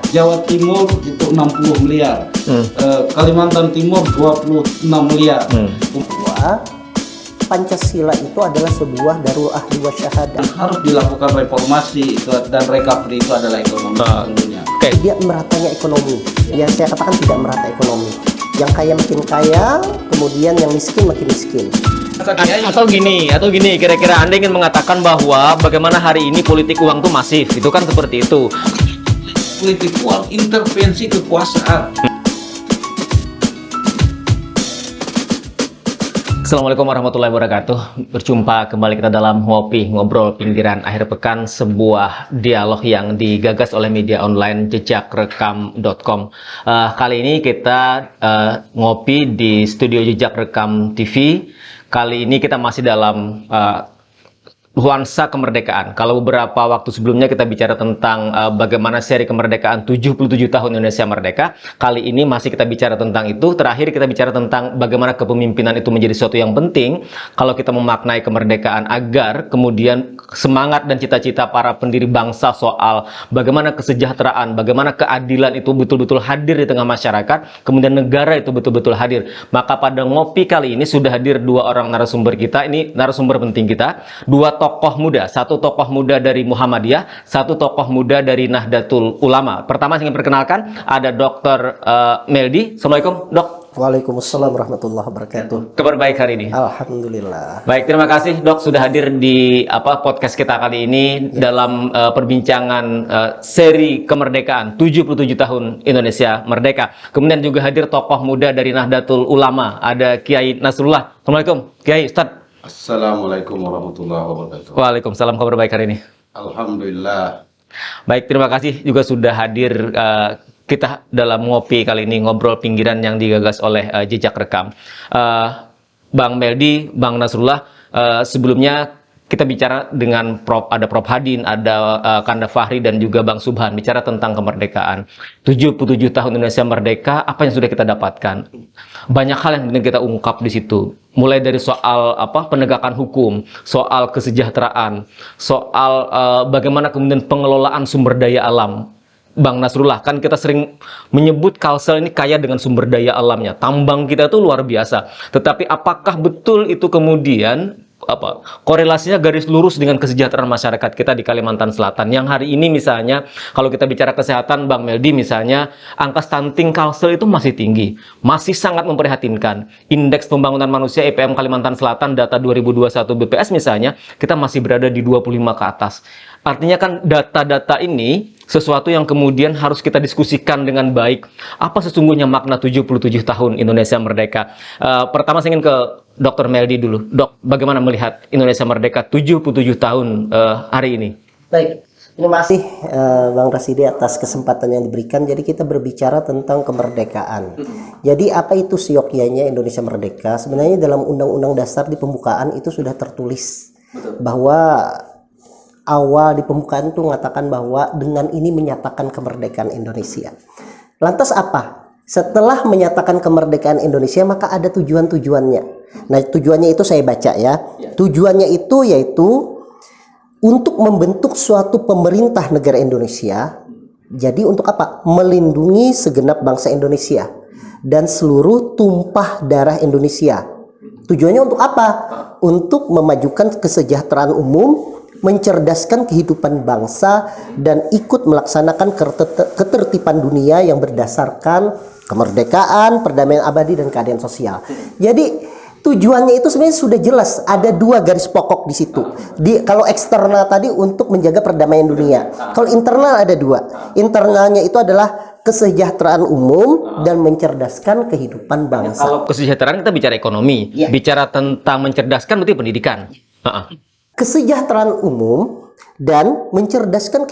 Jawa Timur itu 60 miliar, Kalimantan Timur 26 miliar. Bahwa Pancasila itu adalah sebuah darul ahdi wa syahadah. Harus dilakukan reformasi itu, dan recovery itu adalah ekonomi tentunya. Tidak meratanya ekonomi. Ya saya katakan tidak merata ekonomi. Yang kaya makin kaya, kemudian yang miskin makin miskin. Atau gini, kira-kira Anda ingin mengatakan bahwa bagaimana hari ini politik uang itu masif, itu kan seperti itu. Politik uang, intervensi kekuasaan. Assalamualaikum warahmatullahi wabarakatuh. Berjumpa kembali kita dalam ngobrol pinggiran akhir pekan, sebuah dialog yang digagas oleh media online jejakrekam.com. Kali ini kita ngopi di studio Jejak Rekam TV. Kali ini kita masih dalam nuansa kemerdekaan. Kalau beberapa waktu sebelumnya kita bicara tentang bagaimana seri kemerdekaan 77 tahun Indonesia Merdeka, kali ini masih kita bicara tentang itu. Terakhir kita bicara tentang bagaimana kepemimpinan itu menjadi sesuatu yang penting kalau kita memaknai kemerdekaan, agar kemudian semangat dan cita-cita para pendiri bangsa soal bagaimana kesejahteraan, bagaimana keadilan itu betul-betul hadir di tengah masyarakat, kemudian negara itu betul-betul hadir. Maka pada ngopi kali ini sudah hadir dua orang narasumber kita. Ini narasumber penting kita, dua tokoh muda, satu tokoh muda dari Muhammadiyah, satu tokoh muda dari Nahdlatul Ulama. Pertama saya ingin perkenalkan ada Dr. Meldi. Assalamualaikum, Dok. Waalaikumsalam warahmatullahi wabarakatuh. Kabar baik hari ini? Alhamdulillah. Baik, terima kasih Dok sudah hadir di podcast kita kali ini dalam perbincangan seri kemerdekaan 77 tahun Indonesia Merdeka. Kemudian juga hadir tokoh muda dari Nahdlatul Ulama, ada Kiai Nasrullah. Assalamualaikum, Kiai, Ustadz. Assalamualaikum warahmatullahi wabarakatuh. Waalaikumsalam, kabar baik hari ini? Alhamdulillah. Baik, terima kasih juga sudah hadir kita dalam ngopi kali ini, ngobrol pinggiran yang digagas oleh Jejak Rekam. Bang Meldi, Bang Nasrullah, sebelumnya kita bicara dengan ada Prof Hadin, ada Kanda Fahri, dan juga Bang Subhan, bicara tentang kemerdekaan. 77 tahun Indonesia Merdeka, apa yang sudah kita dapatkan? Banyak hal yang kemudian kita ungkap di situ. Mulai dari soal penegakan hukum, soal kesejahteraan, soal bagaimana kemudian pengelolaan sumber daya alam. Bang Nasrullah, kan kita sering menyebut Kalsel ini kaya dengan sumber daya alamnya. Tambang kita itu luar biasa. Tetapi apakah betul itu kemudian korelasinya garis lurus dengan kesejahteraan masyarakat kita di Kalimantan Selatan, yang hari ini misalnya kalau kita bicara kesehatan, Bang Meldi, misalnya angka stunting Kalsel itu masih tinggi, masih sangat memprihatinkan. Indeks pembangunan manusia IPM Kalimantan Selatan data 2021 BPS misalnya, kita masih berada di 25 ke atas. Artinya kan data-data ini sesuatu yang kemudian harus kita diskusikan dengan baik. Apa sesungguhnya makna 77 tahun Indonesia Merdeka? Pertama saya ingin ke Dr. Meldi dulu. Dok, bagaimana melihat Indonesia Merdeka 77 tahun hari ini? Baik, terima kasih Bang Rasidi atas kesempatan yang diberikan. Jadi kita berbicara tentang kemerdekaan. Jadi apa itu seyogyanya Indonesia Merdeka? Sebenarnya dalam Undang-Undang Dasar di pembukaan itu sudah tertulis bahwa awal di pembukaan itu mengatakan bahwa dengan ini menyatakan kemerdekaan Indonesia. Lantas apa? Setelah menyatakan kemerdekaan Indonesia, maka ada tujuan-tujuannya. Nah, tujuannya itu saya baca ya. Tujuannya itu yaitu untuk membentuk suatu pemerintah negara Indonesia. Jadi untuk apa? Melindungi segenap bangsa Indonesia dan seluruh tumpah darah Indonesia. Tujuannya untuk apa? Untuk memajukan kesejahteraan umum, mencerdaskan kehidupan bangsa, dan ikut melaksanakan ketertiban dunia yang berdasarkan kemerdekaan, perdamaian abadi, dan keadilan sosial. Jadi tujuannya itu sebenarnya sudah jelas, ada dua garis pokok di situ. Kalau eksternal tadi untuk menjaga perdamaian dunia, kalau internal ada dua. Internalnya itu adalah kesejahteraan umum dan mencerdaskan kehidupan bangsa. Kalau kesejahteraan kita bicara ekonomi, bicara tentang mencerdaskan berarti pendidikan. Kesejahteraan umum dan mencerdaskan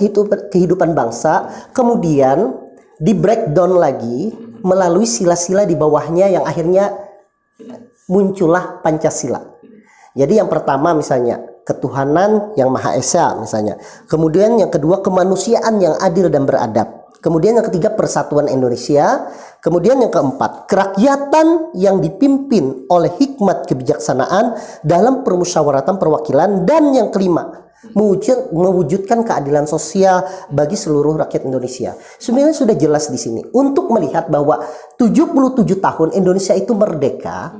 kehidupan bangsa, kemudian di breakdown lagi melalui sila-sila di bawahnya yang akhirnya muncullah Pancasila. Jadi yang pertama misalnya ketuhanan yang Maha Esa misalnya. Kemudian yang kedua kemanusiaan yang adil dan beradab. Kemudian yang ketiga persatuan Indonesia. Kemudian yang keempat kerakyatan yang dipimpin oleh hikmat kebijaksanaan dalam permusyawaratan perwakilan. Dan yang kelima mewujudkan keadilan sosial bagi seluruh rakyat Indonesia. Sebenarnya sudah jelas di sini untuk melihat bahwa 77 tahun Indonesia itu merdeka,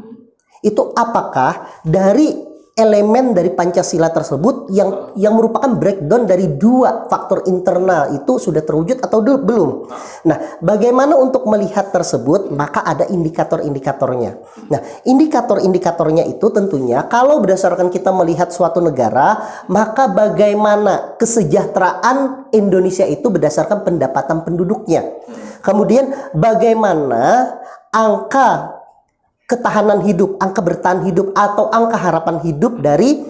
itu apakah dari elemen dari Pancasila tersebut yang merupakan breakdown dari dua faktor internal itu sudah terwujud atau belum. Nah, bagaimana untuk melihat tersebut? Maka ada indikator-indikatornya. Nah, indikator-indikatornya itu tentunya kalau berdasarkan kita melihat suatu negara, maka bagaimana kesejahteraan Indonesia itu berdasarkan pendapatan penduduknya. Kemudian bagaimana angka ketahanan hidup, angka bertahan hidup atau angka harapan hidup dari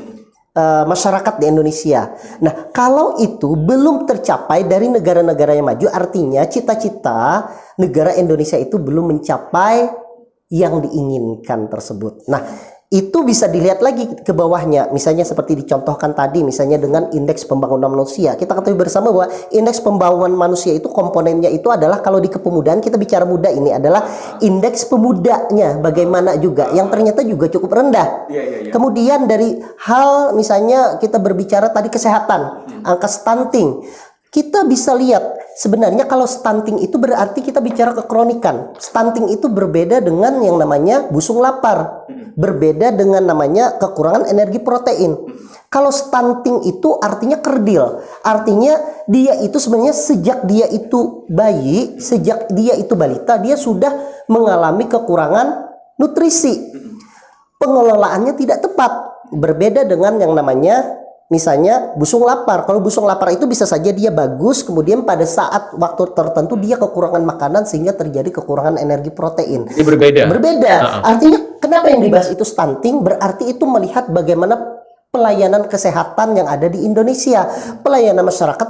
masyarakat di Indonesia. Nah, kalau itu belum tercapai dari negara-negara yang maju, artinya cita-cita negara Indonesia itu belum mencapai yang diinginkan tersebut. Nah, itu bisa dilihat lagi ke bawahnya, misalnya seperti dicontohkan tadi, misalnya dengan indeks pembangunan manusia. Kita ketahui bersama bahwa indeks pembangunan manusia itu komponennya itu adalah, kalau di kepemudaan kita bicara muda, ini adalah indeks pemudanya bagaimana juga, yang ternyata juga cukup rendah. Kemudian dari hal misalnya kita berbicara tadi kesehatan, angka stunting. Kita bisa lihat sebenarnya kalau stunting itu berarti kita bicara kekronikan. Stunting itu berbeda dengan yang namanya busung lapar. Berbeda dengan namanya kekurangan energi protein. Kalau stunting itu artinya kerdil. Artinya dia itu sebenarnya sejak dia itu bayi, sejak dia itu balita, dia sudah mengalami kekurangan nutrisi. Pengelolaannya tidak tepat. Berbeda dengan yang namanya misalnya busung lapar. Kalau busung lapar itu bisa saja dia bagus, kemudian pada saat waktu tertentu dia kekurangan makanan sehingga terjadi kekurangan energi protein. Ini berbeda. Artinya kenapa yang dibahas itu stunting? Berarti itu melihat bagaimana pelayanan kesehatan yang ada di Indonesia, pelayanan masyarakat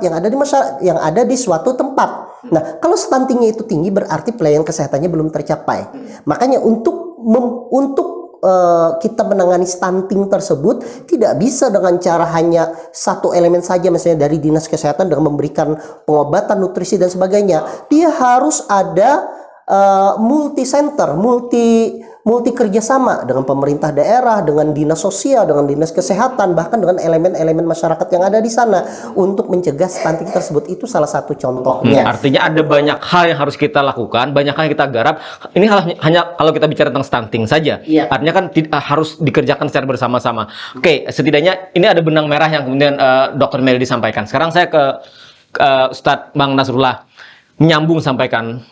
yang ada di suatu tempat. Nah, kalau stuntingnya itu tinggi berarti pelayanan kesehatannya belum tercapai. Makanya untuk kita menangani stunting tersebut tidak bisa dengan cara hanya satu elemen saja, misalnya dari dinas kesehatan dengan memberikan pengobatan, nutrisi dan sebagainya. Dia harus ada multi center, multi kerjasama dengan pemerintah daerah, dengan dinas sosial, dengan dinas kesehatan, bahkan dengan elemen-elemen masyarakat yang ada di sana untuk mencegah stunting tersebut. Itu salah satu contohnya. Artinya ada banyak hal yang harus kita lakukan, banyak hal yang kita garap. Ini hanya kalau kita bicara tentang stunting saja. Artinya kan harus dikerjakan secara bersama-sama. Oke, setidaknya ini ada benang merah yang kemudian Dr. Meldi sampaikan. Sekarang saya ke Ustadz Bang Nasrullah, menyambung sampaikan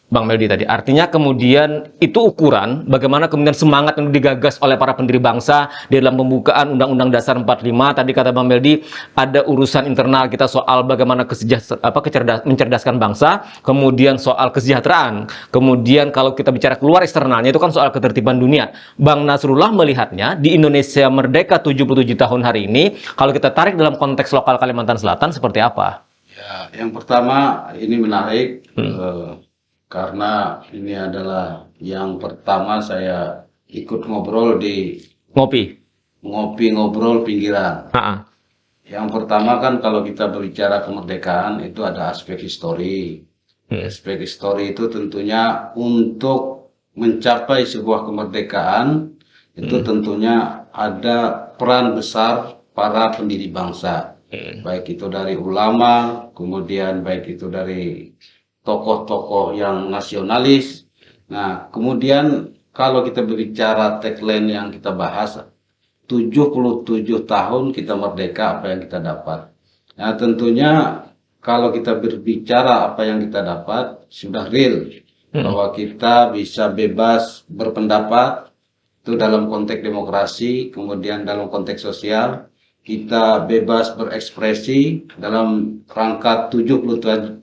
Bang Meldi tadi. Artinya kemudian itu ukuran bagaimana kemudian semangat yang digagas oleh para pendiri bangsa di dalam pembukaan Undang-Undang Dasar 45. Tadi kata Bang Meldi, ada urusan internal kita soal bagaimana mencerdaskan bangsa, kemudian soal kesejahteraan, kemudian kalau kita bicara keluar eksternalnya itu kan soal ketertiban dunia. Bang Nasrullah melihatnya di Indonesia merdeka 77 tahun hari ini, kalau kita tarik dalam konteks lokal Kalimantan Selatan seperti apa? Ya, yang pertama ini menarik. Karena ini adalah yang pertama saya ikut ngobrol di ngobrol pinggiran. Yang pertama kan kalau kita berbicara kemerdekaan itu ada aspek histori. Aspek histori itu tentunya untuk mencapai sebuah kemerdekaan itu tentunya ada peran besar para pendiri bangsa. Baik itu dari ulama, kemudian baik itu dari tokoh-tokoh yang nasionalis. Nah, kemudian kalau kita berbicara tagline yang kita bahas, 77 tahun kita merdeka, apa yang kita dapat. Nah, tentunya kalau kita berbicara apa yang kita dapat, sudah real. Bahwa kita bisa bebas berpendapat, itu dalam konteks demokrasi, kemudian dalam konteks sosial, kita bebas berekspresi dalam rangka 77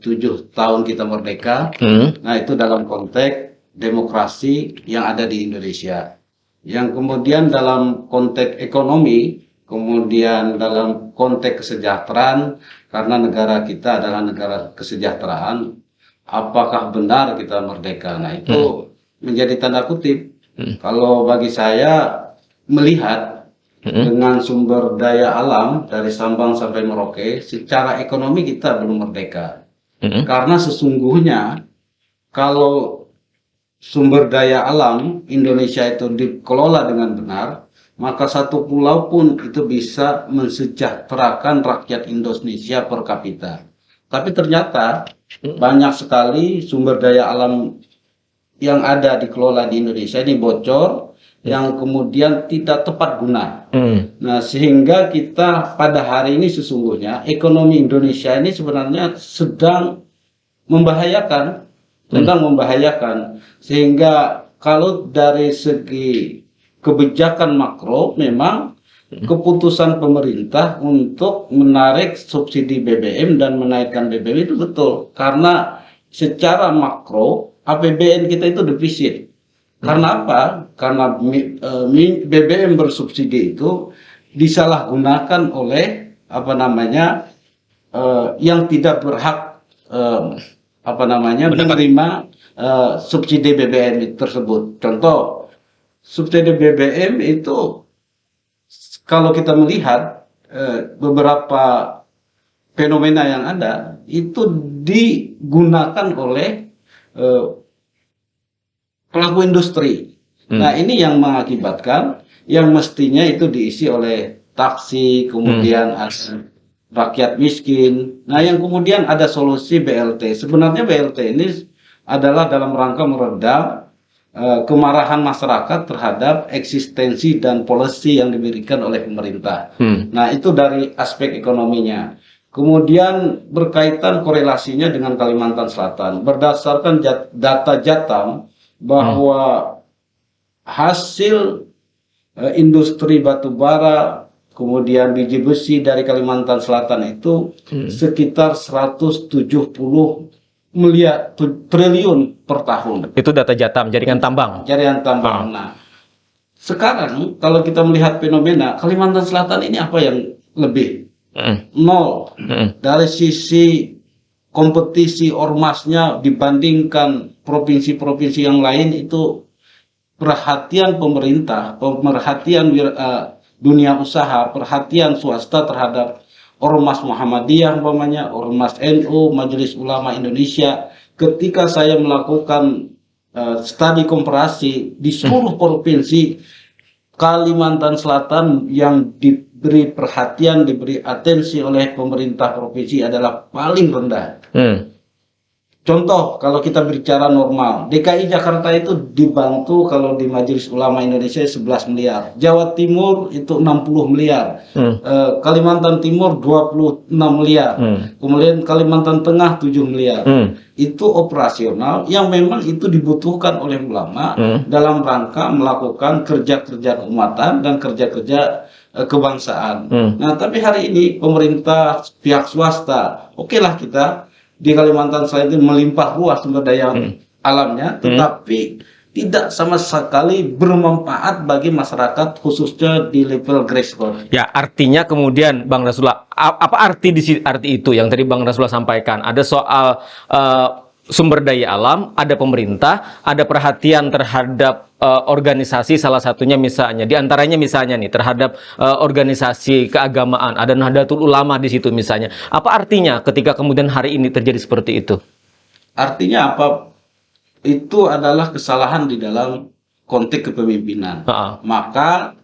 tahun kita merdeka. Nah, itu dalam konteks demokrasi yang ada di Indonesia. Yang kemudian dalam konteks ekonomi, kemudian dalam konteks kesejahteraan, karena negara kita adalah negara kesejahteraan, apakah benar kita merdeka? Nah, itu menjadi tanda kutip. Kalau bagi saya melihat dengan sumber daya alam dari Sabang sampai Merauke, secara ekonomi kita belum merdeka. Karena sesungguhnya kalau sumber daya alam Indonesia itu dikelola dengan benar, maka satu pulau pun itu bisa mensejahterakan rakyat Indonesia per kapita. Tapi ternyata banyak sekali sumber daya alam yang ada dikelola di Indonesia ini bocor, yang kemudian tidak tepat guna. Nah, sehingga kita pada hari ini sesungguhnya ekonomi Indonesia ini sebenarnya sedang membahayakan, sehingga kalau dari segi kebijakan makro memang keputusan pemerintah untuk menarik subsidi BBM dan menaikkan BBM itu betul, karena secara makro APBN kita itu defisit. Karena apa? Karena BBM bersubsidi itu disalahgunakan oleh yang tidak berhak menerima subsidi BBM tersebut. Contoh, subsidi BBM itu kalau kita melihat beberapa fenomena yang ada itu digunakan oleh pelaku industri. Nah, ini yang mengakibatkan yang mestinya itu diisi oleh taksi, kemudian ada rakyat miskin. Nah, yang kemudian ada solusi BLT. Sebenarnya BLT ini adalah dalam rangka meredam kemarahan masyarakat terhadap eksistensi dan policy yang diberikan oleh pemerintah. Nah, itu dari aspek ekonominya. Kemudian berkaitan korelasinya dengan Kalimantan Selatan. Berdasarkan data Jatam bahwa hasil industri batubara kemudian biji besi dari Kalimantan Selatan itu sekitar 170 triliun per tahun. Itu data Jatam, jaringan tambang. Jaringan tambang. Nah, sekarang kalau kita melihat fenomena Kalimantan Selatan ini apa yang lebih? Nol. Dari sisi kompetisi ormasnya dibandingkan provinsi-provinsi yang lain itu perhatian pemerintah, perhatian dunia usaha, perhatian swasta terhadap Ormas Muhammadiyah, Ormas NU, Majelis Ulama Indonesia. Ketika saya melakukan studi komparasi di seluruh provinsi, Kalimantan Selatan yang diberi perhatian, diberi atensi oleh pemerintah provinsi adalah paling rendah. Contoh, kalau kita bicara normal, DKI Jakarta itu dibantu kalau di Majelis Ulama Indonesia 11 miliar. Jawa Timur itu 60 miliar. Kalimantan Timur 26 miliar. Kemudian Kalimantan Tengah 7 miliar. Itu operasional yang memang itu dibutuhkan oleh ulama dalam rangka melakukan kerja-kerja keumatan dan kerja-kerja kebangsaan. Nah, tapi hari ini pemerintah, pihak swasta, okelah kita di Kalimantan Selatan melimpah ruah sumber daya alamnya, tetapi tidak sama sekali bermanfaat bagi masyarakat khususnya di level grassroots. Ya, artinya kemudian Bang Nasrullah, apa arti itu yang tadi Bang Nasrullah sampaikan? Ada soal sumber daya alam, ada pemerintah, ada perhatian terhadap organisasi, salah satunya misalnya, diantaranya misalnya nih terhadap organisasi keagamaan, ada Nahdlatul Ulama di situ misalnya. Apa artinya ketika kemudian hari ini terjadi seperti itu? Artinya apa? Itu adalah kesalahan di dalam konteks kepemimpinan. Maka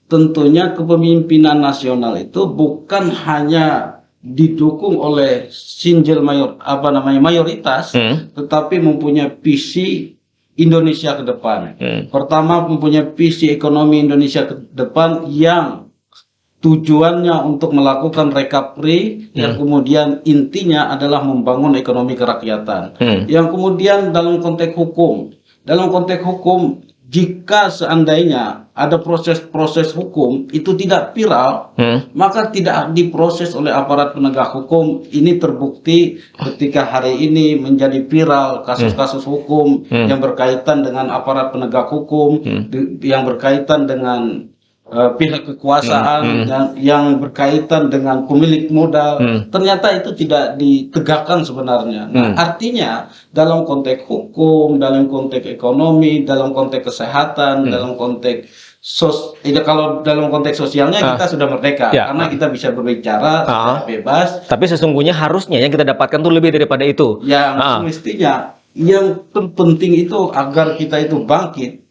tentunya kepemimpinan nasional itu bukan hanya didukung oleh mayoritas, tetapi mempunyai visi Indonesia ke depan. Pertama, mempunyai visi ekonomi Indonesia ke depan yang tujuannya untuk melakukan recovery, yang kemudian intinya adalah membangun ekonomi kerakyatan. Yang kemudian dalam konteks hukum, jika seandainya ada proses-proses hukum itu tidak viral, maka tidak diproses oleh aparat penegak hukum. Ini terbukti ketika hari ini menjadi viral kasus-kasus hukum yang berkaitan dengan aparat penegak hukum, yang berkaitan dengan pihak kekuasaan, yang berkaitan dengan pemilik modal, ternyata itu tidak ditegakkan sebenarnya. Nah, artinya dalam konteks hukum, dalam konteks ekonomi, dalam konteks kesehatan, dalam konteks kalau dalam konteks sosialnya kita sudah merdeka, karena kita bisa berbicara bebas. Tapi sesungguhnya harusnya yang kita dapatkan tuh lebih daripada itu. Yang semestinya yang terpenting itu agar kita itu bangkit,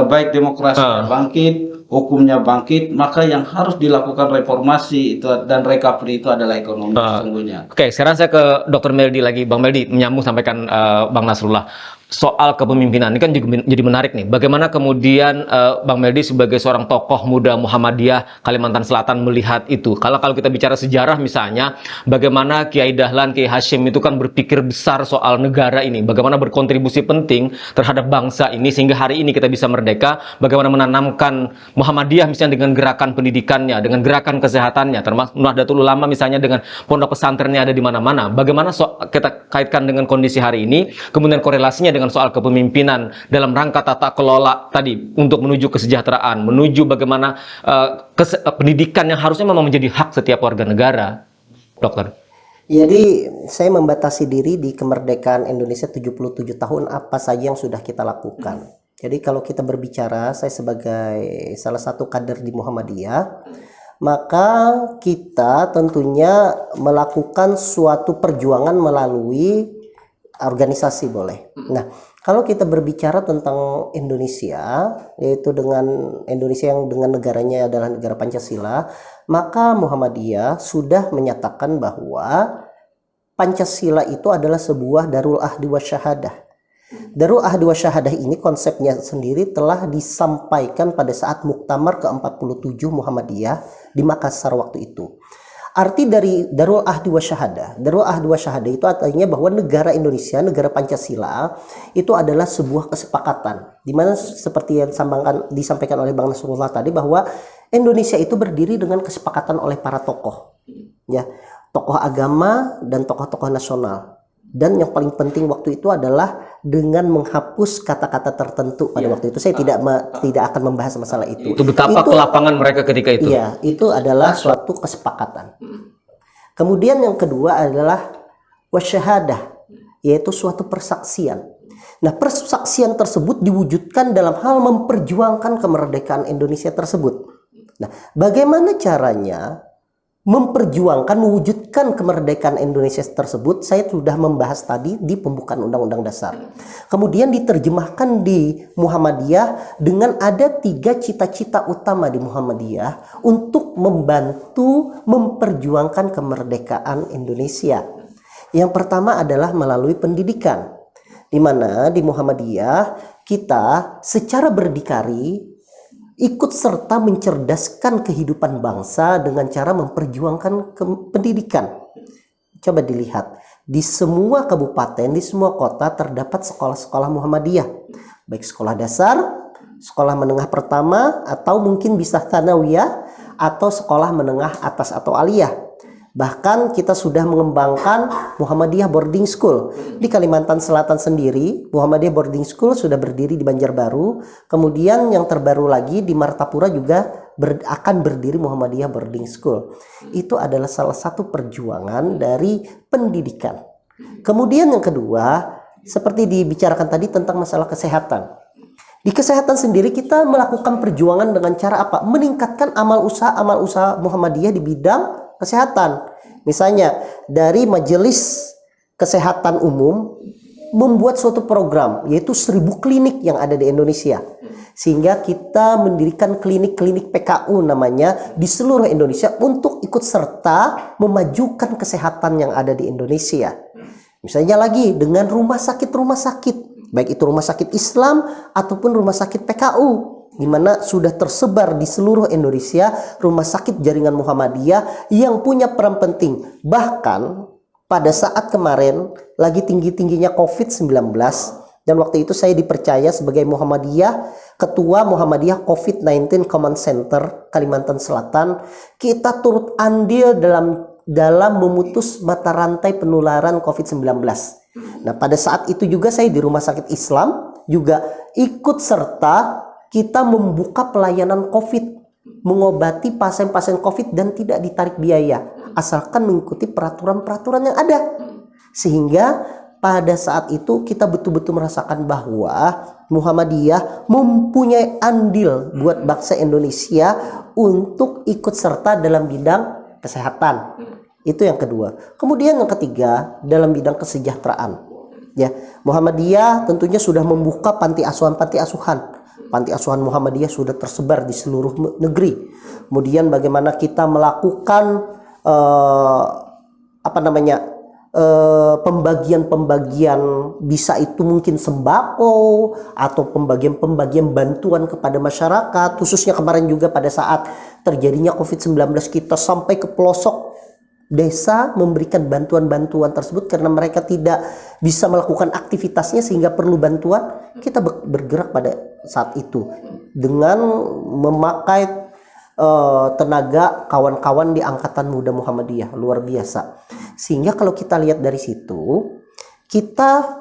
baik demokrasi bangkit, hukumnya bangkit, maka yang harus dilakukan reformasi itu dan recovery itu adalah ekonomi sesungguhnya. Oke, sekarang saya ke Dr. Meldi lagi. Bang Meldi, menyambung sampaikan Bang Nasrullah. Soal kepemimpinan, ini kan juga jadi menarik nih. Bagaimana kemudian Bang Meldi sebagai seorang tokoh muda Muhammadiyah Kalimantan Selatan melihat itu? Kalau kita bicara sejarah misalnya, bagaimana Kiai Dahlan, Kiai Hashim itu kan berpikir besar soal negara ini. Bagaimana berkontribusi penting terhadap bangsa ini sehingga hari ini kita bisa merdeka. Bagaimana menanamkan Muhammadiyah misalnya dengan gerakan pendidikannya, dengan gerakan kesehatannya, termasuk Nahdlatul Ulama misalnya dengan pondok pesantrennya ada di mana-mana. Bagaimana kita kaitkan dengan kondisi hari ini, kemudian korelasinya dengan soal kepemimpinan dalam rangka tata kelola tadi untuk menuju kesejahteraan, menuju bagaimana pendidikan yang harusnya memang menjadi hak setiap warga negara, Dokter. Jadi saya membatasi diri di kemerdekaan Indonesia 77 tahun apa saja yang sudah kita lakukan. Jadi kalau kita berbicara, saya sebagai salah satu kader di Muhammadiyah, maka kita tentunya melakukan suatu perjuangan melalui organisasi boleh. Nah, kalau kita berbicara tentang Indonesia, yaitu dengan Indonesia yang dengan negaranya adalah negara Pancasila, maka Muhammadiyah sudah menyatakan bahwa Pancasila itu adalah sebuah darul ahdi wasyahadah. Darul ahdi wasyahadah ini konsepnya sendiri telah disampaikan pada saat Muktamar ke-47 Muhammadiyah di Makassar waktu itu. Arti dari Darul Ahdi Wasyahadah, Darul Ahdi Wasyahadah itu artinya bahwa negara Indonesia, negara Pancasila itu adalah sebuah kesepakatan, di mana seperti yang disampaikan oleh Bang Nasrullah tadi bahwa Indonesia itu berdiri dengan kesepakatan oleh para tokoh, ya, tokoh agama dan tokoh-tokoh nasional. Dan yang paling penting waktu itu adalah dengan menghapus kata-kata tertentu pada waktu itu. Saya tidak akan membahas masalah itu. Itu betapa kelapangan mereka ketika itu. Iya, itu adalah suatu kesepakatan. Kemudian yang kedua adalah wasyahadah, yaitu suatu persaksian. Nah, persaksian tersebut diwujudkan dalam hal memperjuangkan kemerdekaan Indonesia tersebut. Nah, bagaimana caranya memperjuangkan, mewujudkan kemerdekaan Indonesia tersebut? Saya sudah membahas tadi di pembukaan Undang-Undang Dasar. Kemudian diterjemahkan di Muhammadiyah dengan ada 3 cita-cita utama di Muhammadiyah untuk membantu memperjuangkan kemerdekaan Indonesia. Yang pertama adalah melalui pendidikan, di mana di Muhammadiyah kita secara berdikari ikut serta mencerdaskan kehidupan bangsa dengan cara memperjuangkan pendidikan. Coba dilihat, di semua kabupaten, di semua kota terdapat sekolah-sekolah Muhammadiyah, baik sekolah dasar, sekolah menengah pertama, atau mungkin bisa tsanawiyah, atau sekolah menengah atas atau aliyah. Bahkan kita sudah mengembangkan Muhammadiyah Boarding School. Di Kalimantan Selatan sendiri, Muhammadiyah Boarding School sudah berdiri di Banjarbaru. Kemudian yang terbaru lagi di Martapura juga akan berdiri Muhammadiyah Boarding School. Itu adalah salah satu perjuangan dari pendidikan. Kemudian yang kedua, seperti dibicarakan tadi tentang masalah kesehatan. Di kesehatan sendiri kita melakukan perjuangan dengan cara apa? Meningkatkan amal usaha Muhammadiyah di bidang kesehatan. Misalnya dari Majelis Kesehatan Umum membuat suatu program, yaitu 1000 klinik yang ada di Indonesia, sehingga kita mendirikan klinik-klinik PKU namanya di seluruh Indonesia untuk ikut serta memajukan kesehatan yang ada di Indonesia. Misalnya lagi dengan rumah sakit, baik itu rumah sakit Islam ataupun rumah sakit PKU, di mana sudah tersebar di seluruh Indonesia rumah sakit jaringan Muhammadiyah yang punya peran penting. Bahkan pada saat kemarin lagi tinggi-tingginya COVID-19, dan waktu itu saya dipercaya sebagai Muhammadiyah, Ketua Muhammadiyah COVID-19 Command Center Kalimantan Selatan, kita turut andil dalam memutus mata rantai penularan COVID-19. Nah, pada saat itu juga saya di rumah sakit Islam juga ikut serta kita membuka pelayanan COVID, mengobati pasien-pasien COVID dan tidak ditarik biaya, asalkan mengikuti peraturan-peraturan yang ada. Sehingga pada saat itu kita betul-betul merasakan bahwa Muhammadiyah mempunyai andil buat bangsa Indonesia untuk ikut serta dalam bidang kesehatan. Itu yang kedua. Kemudian yang ketiga, dalam bidang kesejahteraan. Ya, Muhammadiyah tentunya sudah membuka panti asuhan. Panti asuhan Muhammadiyah sudah tersebar di seluruh negeri. Kemudian bagaimana kita melakukan pembagian-pembagian, bisa itu mungkin sembako atau pembagian-pembagian bantuan kepada masyarakat, khususnya kemarin juga pada saat terjadinya COVID-19 kita sampai ke pelosok desa memberikan bantuan-bantuan tersebut karena mereka tidak bisa melakukan aktivitasnya sehingga perlu bantuan. Kita bergerak pada saat itu dengan memakai tenaga kawan-kawan di Angkatan Muda Muhammadiyah, luar biasa. Sehingga kalau kita lihat dari situ, kita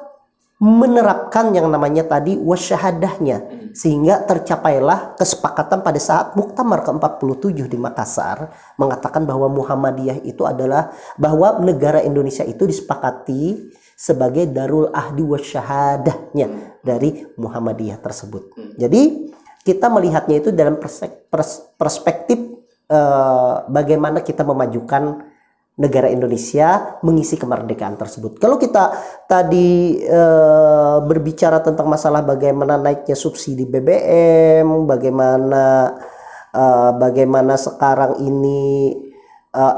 menerapkan yang namanya tadi wasyahadahnya, sehingga tercapailah kesepakatan pada saat Muktamar ke-47 di Makassar mengatakan bahwa Muhammadiyah itu adalah, bahwa negara Indonesia itu disepakati sebagai darul ahdi wasyahadahnya dari Muhammadiyah tersebut. Jadi kita melihatnya itu dalam perspektif bagaimana kita memajukan negara Indonesia mengisi kemerdekaan tersebut. Kalau kita tadi berbicara tentang masalah bagaimana naiknya subsidi BBM, bagaimana sekarang ini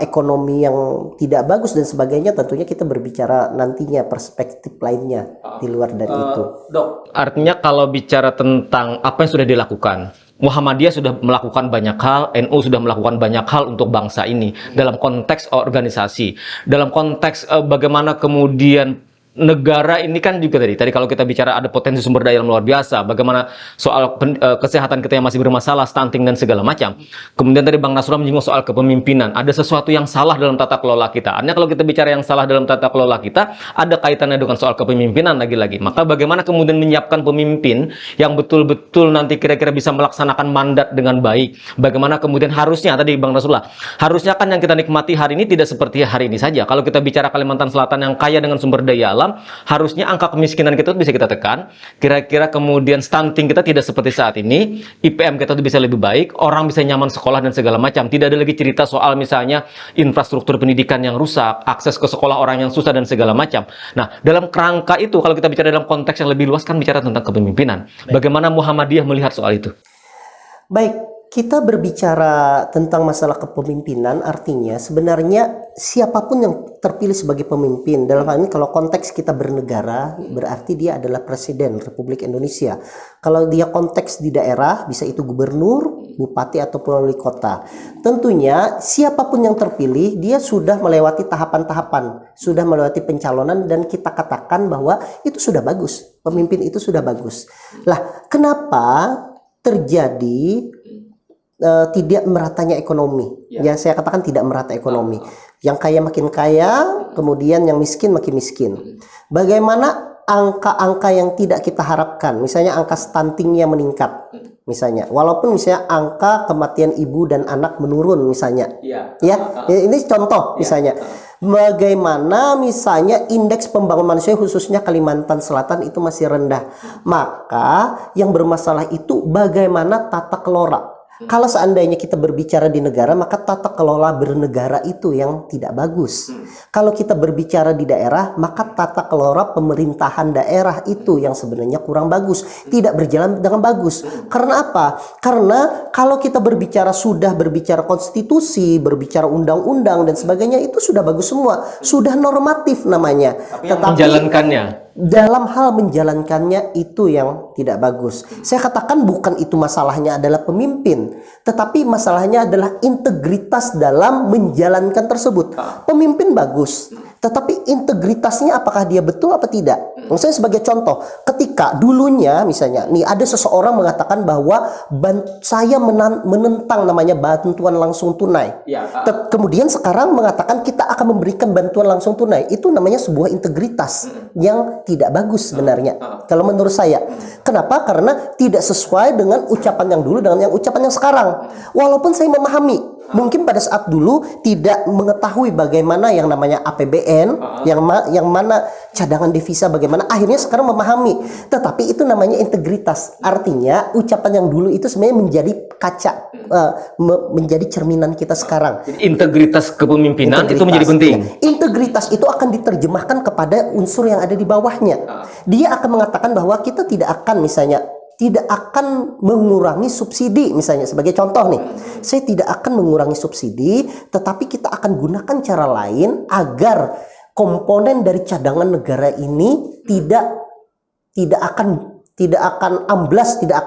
ekonomi yang tidak bagus dan sebagainya, tentunya kita berbicara nantinya perspektif lainnya di luar dari itu. Dok, artinya kalau bicara tentang apa yang sudah dilakukan, Muhammadiyah sudah melakukan banyak hal, NU sudah melakukan banyak hal untuk bangsa ini dalam konteks organisasi, dalam konteks bagaimana kemudian negara ini kan juga tadi kalau kita bicara ada potensi sumber daya yang luar biasa, bagaimana soal kesehatan kita yang masih bermasalah, stunting dan segala macam. Kemudian tadi Bang Nasrullah menyinggung soal kepemimpinan, ada sesuatu yang salah dalam tata kelola kita. Artinya kalau kita bicara yang salah dalam tata kelola kita, ada kaitannya dengan soal kepemimpinan lagi-lagi. Maka bagaimana kemudian menyiapkan pemimpin yang betul-betul nanti kira-kira bisa melaksanakan mandat dengan baik. Bagaimana kemudian harusnya tadi Bang Nasrullah, harusnya kan yang kita nikmati hari ini tidak seperti hari ini saja. Kalau kita bicara Kalimantan Selatan yang kaya dengan sumber daya alam, harusnya angka kemiskinan kita bisa kita tekan, kira-kira kemudian stunting kita tidak seperti saat ini, IPM kita tuh bisa lebih baik, orang bisa nyaman sekolah dan segala macam. Tidak ada lagi cerita soal misalnya infrastruktur pendidikan yang rusak, akses ke sekolah orang yang susah dan segala macam. Nah, dalam kerangka itu kalau kita bicara dalam konteks yang lebih luas kan bicara tentang kepemimpinan. Bagaimana Muhammadiyah melihat soal itu? Baik, kita berbicara tentang masalah kepemimpinan, artinya sebenarnya siapapun yang terpilih sebagai pemimpin, dalam hal ini kalau konteks kita bernegara, berarti dia adalah Presiden Republik Indonesia. Kalau dia konteks di daerah, bisa itu gubernur, bupati, ataupun wali kota. Tentunya siapapun yang terpilih, dia sudah melewati tahapan-tahapan, sudah melewati pencalonan, dan kita katakan bahwa itu sudah bagus, pemimpin itu sudah bagus. Lah, kenapa terjadi tidak meratanya ekonomi? Ya, saya katakan tidak merata ekonomi. Yang kaya makin kaya, kemudian yang miskin makin miskin. Bagaimana angka-angka yang tidak kita harapkan, misalnya angka stuntingnya meningkat, misalnya, walaupun misalnya angka kematian ibu dan anak menurun, misalnya, ini contoh, misalnya. Bagaimana misalnya indeks pembangunan manusia khususnya Kalimantan Selatan itu masih rendah. Maka yang bermasalah itu bagaimana tata kelola. Kalau seandainya kita berbicara di negara, maka tata kelola bernegara itu yang tidak bagus. Kalau kita berbicara di daerah, maka tata kelola pemerintahan daerah itu yang sebenarnya kurang bagus, tidak berjalan dengan bagus. Karena apa? Karena kalau kita sudah berbicara konstitusi, berbicara undang-undang dan sebagainya, itu sudah bagus semua, sudah normatif namanya. Tetapi menjalankannya, dalam hal menjalankannya itu yang tidak bagus. Saya katakan bukan itu masalahnya adalah pemimpin, tetapi masalahnya adalah integritas dalam menjalankan tersebut. Pemimpin bagus, tetapi integritasnya apakah dia betul apa tidak? Misalnya sebagai contoh, ketika dulunya misalnya nih ada seseorang mengatakan bahwa saya menentang namanya bantuan langsung tunai. Kemudian sekarang mengatakan kita akan memberikan bantuan langsung tunai. Itu namanya sebuah integritas yang tidak bagus sebenarnya. Kalau menurut saya. Kenapa? Karena tidak sesuai dengan ucapan yang dulu dengan yang ucapan yang sekarang. Walaupun saya memahami, mungkin pada saat dulu tidak mengetahui bagaimana yang namanya APBN, yang mana cadangan devisa bagaimana, akhirnya sekarang memahami. Tetapi itu namanya integritas. Artinya ucapan yang dulu itu sebenarnya menjadi kaca, menjadi cerminan kita sekarang. Integritas kepemimpinan itu menjadi penting. Integritas itu akan diterjemahkan kepada unsur yang ada di bawahnya. Dia akan mengatakan bahwa kita tidak akan misalnya tidak akan mengurangi subsidi, misalnya sebagai contoh nih, saya tidak akan mengurangi subsidi, tetapi kita akan gunakan cara lain agar komponen dari cadangan negara ini tidak akan amblas, tidak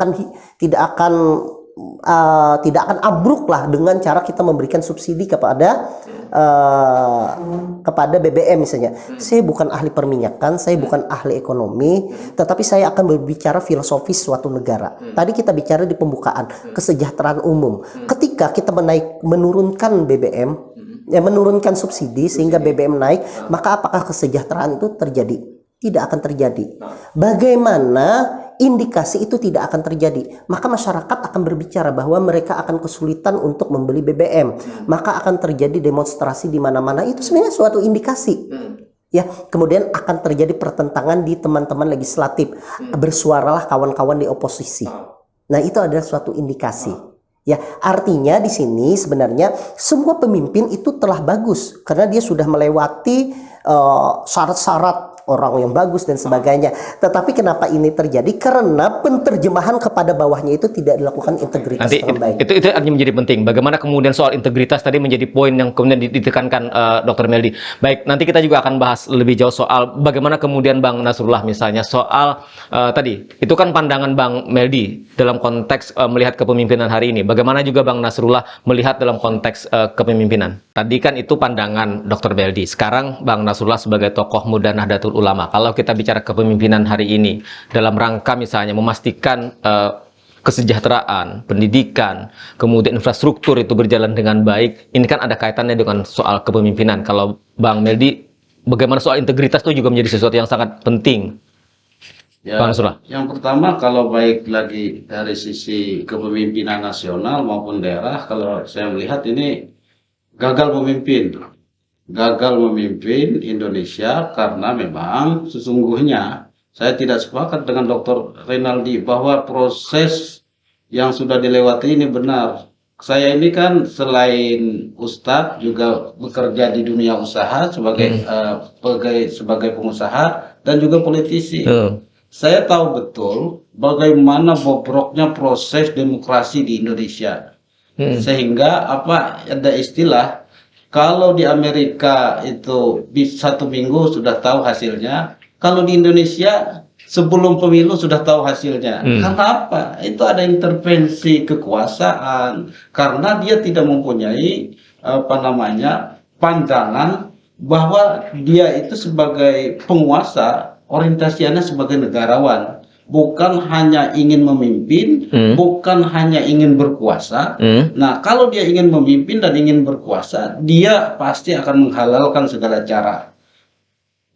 akan ambruk lah dengan cara kita memberikan subsidi kepada BBM misalnya. Saya bukan ahli perminyakan, saya bukan ahli ekonomi, tetapi saya akan berbicara filosofis suatu negara. Tadi kita bicara di pembukaan kesejahteraan umum. Ketika kita menurunkan BBM, menurunkan subsidi sehingga BBM naik, maka apakah kesejahteraan itu terjadi? Tidak akan terjadi. Bagaimana indikasi itu tidak akan terjadi? Maka masyarakat akan berbicara bahwa mereka akan kesulitan untuk membeli BBM. Maka akan terjadi demonstrasi di mana-mana. Itu sebenarnya suatu indikasi. Ya, kemudian akan terjadi pertentangan di teman-teman legislatif. Bersuaralah kawan-kawan di oposisi. Nah, itu adalah suatu indikasi. Ya, artinya di sini sebenarnya semua pemimpin itu telah bagus karena dia sudah melewati syarat-syarat orang yang bagus dan sebagainya. Tetapi kenapa ini terjadi? Karena penterjemahan kepada bawahnya itu tidak dilakukan integritas dengan baik. Itu artinya menjadi penting. Bagaimana kemudian soal integritas tadi menjadi poin yang kemudian ditekankan Dr. Meldi. Baik, nanti kita juga akan bahas lebih jauh soal bagaimana kemudian Bang Nasrullah misalnya soal tadi itu kan pandangan Bang Meldi dalam konteks melihat kepemimpinan hari ini. Bagaimana juga Bang Nasrullah melihat dalam konteks kepemimpinan. Tadi kan itu pandangan Dr. Meldi. Sekarang Bang Nasrullah sebagai tokoh muda Nahdlatul Ulama. Kalau kita bicara kepemimpinan hari ini dalam rangka misalnya memastikan kesejahteraan, pendidikan, kemudian infrastruktur itu berjalan dengan baik, ini kan ada kaitannya dengan soal kepemimpinan. Kalau Bang Meldi, bagaimana soal integritas itu juga menjadi sesuatu yang sangat penting. Ya, Bang Nasrullah. yang pertama kalau baik lagi dari sisi kepemimpinan nasional maupun daerah, kalau saya melihat ini gagal memimpin Indonesia karena memang sesungguhnya saya tidak sepakat dengan Dr. Renaldi bahwa proses yang sudah dilewati ini benar. Saya ini kan selain Ustadz juga bekerja di dunia usaha sebagai pengusaha dan juga politisi. Saya tahu betul bagaimana bobroknya proses demokrasi di Indonesia. Sehingga ada istilah kalau di Amerika itu satu minggu sudah tahu hasilnya, kalau di Indonesia sebelum pemilu sudah tahu hasilnya. Karena apa? Itu ada intervensi kekuasaan karena dia tidak mempunyai pandangan bahwa dia itu sebagai penguasa, orientasinya sebagai negarawan. Bukan hanya ingin memimpin, bukan hanya ingin berkuasa. Nah, kalau dia ingin memimpin dan ingin berkuasa, dia pasti akan menghalalkan segala cara.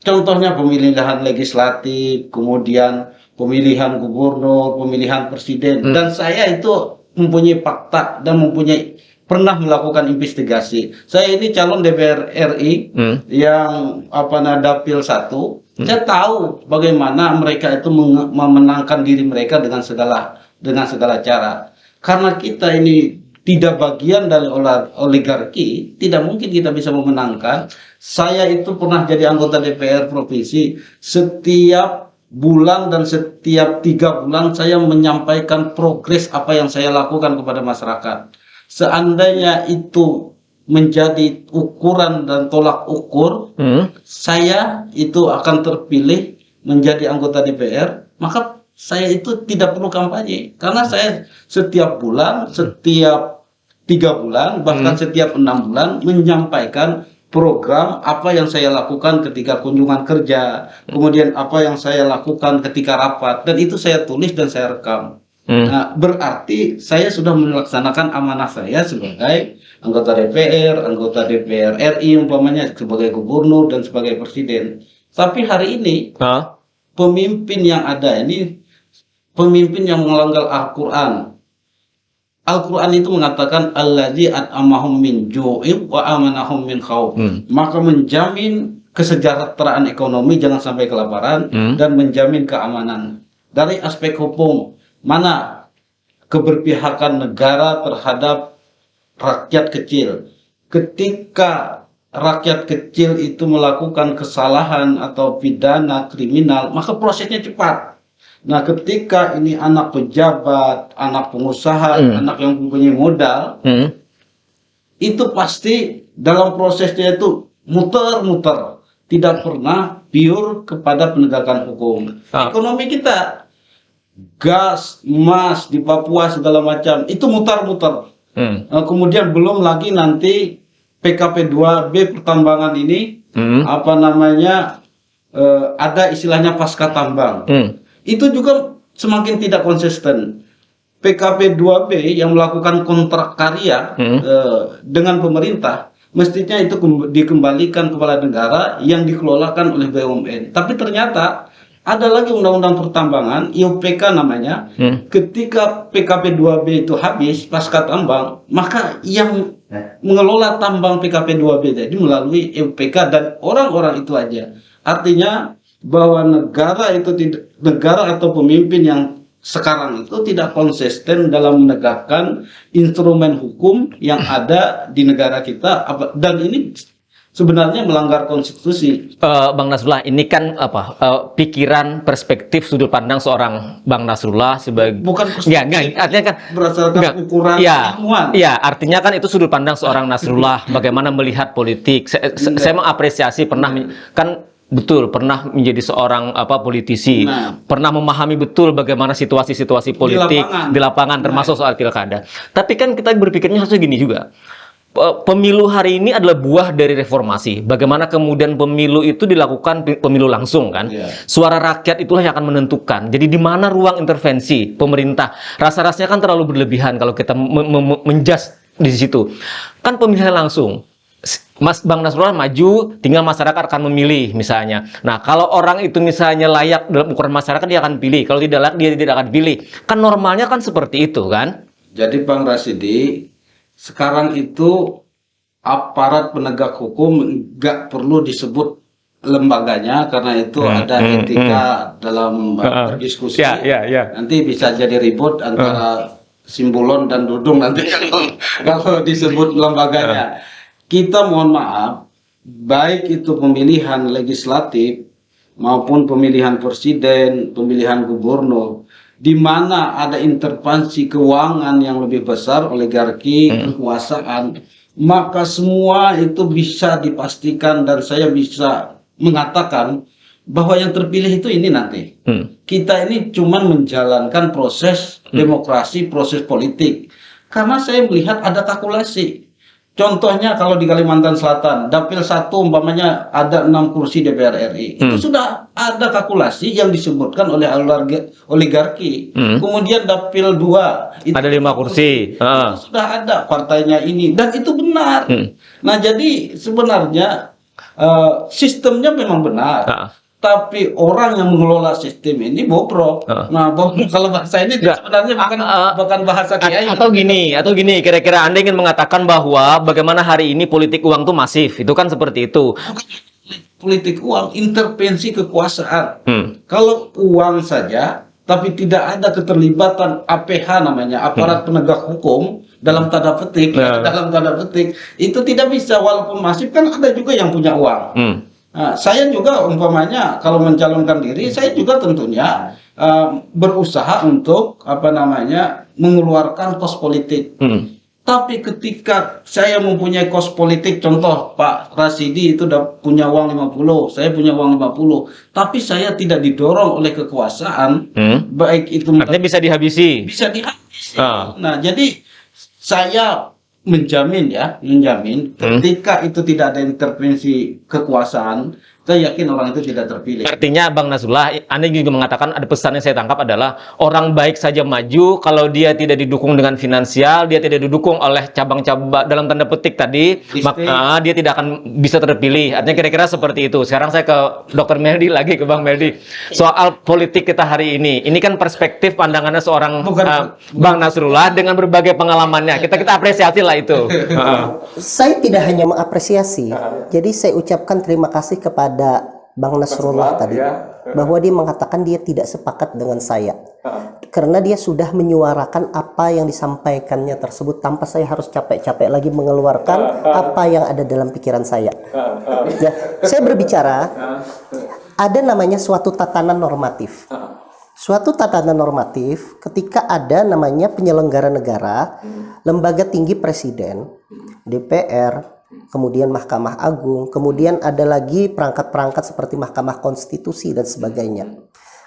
Contohnya pemilihan legislatif, kemudian pemilihan gubernur, pemilihan presiden. Dan saya itu mempunyai fakta dan pernah melakukan investigasi. Saya ini calon DPR RI yang Dapil 1. Saya tahu bagaimana mereka itu memenangkan diri mereka dengan segala cara. Karena kita ini tidak bagian dari oligarki, tidak mungkin kita bisa memenangkan. Saya itu pernah jadi anggota DPR provinsi. Setiap bulan dan setiap 3 bulan saya menyampaikan progres apa yang saya lakukan kepada masyarakat. Seandainya itu menjadi ukuran dan tolak ukur, saya itu akan terpilih menjadi anggota DPR, maka saya itu tidak perlu kampanye. Karena saya setiap bulan, setiap 3 bulan, bahkan setiap 6 bulan menyampaikan program apa yang saya lakukan ketika kunjungan kerja, kemudian apa yang saya lakukan ketika rapat, dan itu saya tulis dan saya rekam. Nah, berarti saya sudah melaksanakan amanah saya sebagai anggota DPR RI umpamanya, sebagai gubernur dan sebagai presiden. Tapi hari ini pemimpin yang ada ini pemimpin yang melanggar Al-Quran. Al-Quran itu mengatakan allazi at'amahum min ju'in wa amanahum min khauf. Maka menjamin kesejahteraan ekonomi, jangan sampai kelaparan, dan menjamin keamanan. Dari aspek hukum, mana keberpihakan negara terhadap rakyat kecil. Ketika rakyat kecil itu melakukan kesalahan atau pidana kriminal, maka prosesnya cepat. Nah, ketika ini anak pejabat, anak pengusaha, anak yang mempunyai modal, itu pasti dalam prosesnya itu muter-muter, tidak pernah pure kepada penegakan hukum. Ekonomi kita, gas, emas di Papua segala macam, itu muter-muter. Kemudian belum lagi nanti PKP 2B pertambangan ini, apa namanya, ada istilahnya pasca tambang. Itu juga semakin tidak konsisten. PKP 2B yang melakukan kontrak karya dengan pemerintah, mestinya itu dikembalikan kepada negara yang dikelolakan oleh BUMN. Tapi ternyata ada lagi undang-undang pertambangan, IUPK namanya, ketika PKP 2B itu habis pasca tambang, maka yang mengelola tambang PKP 2B jadi melalui IUPK dan orang-orang itu aja. Artinya bahwa negara itu tidak, negara atau pemimpin yang sekarang itu tidak konsisten dalam menegakkan instrumen hukum yang ada di negara kita, dan ini sebenarnya melanggar konstitusi. Bang Nasrullah, ini kan apa, pikiran, perspektif, sudut pandang seorang Bang Nasrullah sebagai bukan artinya kan berdasarkan ukuran ilmuwan. Ya, artinya kan itu sudut pandang seorang Nasrullah bagaimana melihat politik. Saya mengapresiasi kan betul pernah menjadi seorang politisi, pernah memahami betul bagaimana situasi-situasi politik di lapangan termasuk soal pilkada. Tapi kan kita berpikirnya harusnya gini juga. Pemilu hari ini adalah buah dari reformasi. Bagaimana kemudian pemilu itu dilakukan pemilu langsung kan? Suara rakyat itulah yang akan menentukan. Jadi di mana ruang intervensi pemerintah? Rasa-rasanya kan terlalu berlebihan kalau kita menjudge di situ. Kan pemilihan langsung. Mas Bang Nasrullah maju, tinggal masyarakat akan memilih misalnya. Nah, kalau orang itu misalnya layak dalam ukuran masyarakat, dia akan pilih. Kalau tidak layak, dia tidak akan pilih. Kan normalnya kan seperti itu kan? Jadi Bang Rasidi, sekarang itu aparat penegak hukum nggak perlu disebut lembaganya, karena itu ada etika dalam berdiskusi. Nanti bisa jadi ribut antara Simbolon dan Dudung nanti kalau disebut lembaganya. Kita mohon maaf, baik itu pemilihan legislatif maupun pemilihan presiden, pemilihan gubernur, di mana ada intervensi keuangan yang lebih besar, oligarki, kekuasaan, maka semua itu bisa dipastikan dan saya bisa mengatakan bahwa yang terpilih itu ini nanti. Kita ini cuma menjalankan proses demokrasi, proses politik. Karena saya melihat ada kalkulasi. Contohnya kalau di Kalimantan Selatan, dapil 1 umpamanya ada 6 kursi DPR RI. Itu sudah ada kalkulasi yang disebutkan oleh oligarki. Kemudian dapil 2 itu ada 5 kursi. Itu sudah ada partainya ini, dan itu benar. Nah, jadi sebenarnya sistemnya memang benar. Tapi orang yang mengelola sistem ini bobrok. Nah, kalau bahasa ini sebenarnya bukan bahasa kiai. Atau gini, kira-kira Anda ingin mengatakan bahwa bagaimana hari ini politik uang itu masif, itu kan seperti itu. Politik uang, intervensi kekuasaan. Kalau uang saja, tapi tidak ada keterlibatan APH namanya, aparat penegak hukum, dalam tanda petik, itu tidak bisa. Walaupun masif kan ada juga yang punya uang. Nah, saya juga umpamanya kalau mencalonkan diri, saya juga tentunya berusaha untuk mengeluarkan kos politik. Tapi ketika saya mempunyai kos politik, contoh Pak Rasidi itu udah punya uang 50, saya punya uang 50, tapi saya tidak didorong oleh kekuasaan, baik itu artinya bisa dihabisi. Nah, jadi saya menjamin ketika itu tidak ada intervensi kekuasaan, saya yakin orang itu tidak terpilih. Artinya Bang Nasrullah, Anda juga mengatakan, ada pesan yang saya tangkap adalah orang baik saja maju kalau dia tidak didukung dengan finansial, dia tidak didukung oleh cabang-cabang dalam tanda petik tadi, maka dia tidak akan bisa terpilih. Artinya kira-kira seperti itu. Sekarang saya ke Dr. Meldi lagi, ke Bang Meldi. Soal politik kita hari ini kan perspektif pandangannya seorang Bang Nasrullah dengan berbagai pengalamannya. Kita apresiasi lah itu. Saya tidak hanya mengapresiasi, jadi saya ucapkan terima kasih kepada Bang Nasrullah tadi, bahwa dia mengatakan dia tidak sepakat dengan saya, karena dia sudah menyuarakan apa yang disampaikannya tersebut tanpa saya harus capek-capek lagi mengeluarkan apa yang ada dalam pikiran saya. Ya, saya berbicara ada namanya suatu tatanan normatif. Suatu tatanan normatif ketika ada namanya penyelenggara negara, lembaga tinggi presiden, DPR, kemudian Mahkamah Agung, kemudian ada lagi perangkat-perangkat seperti Mahkamah Konstitusi dan sebagainya.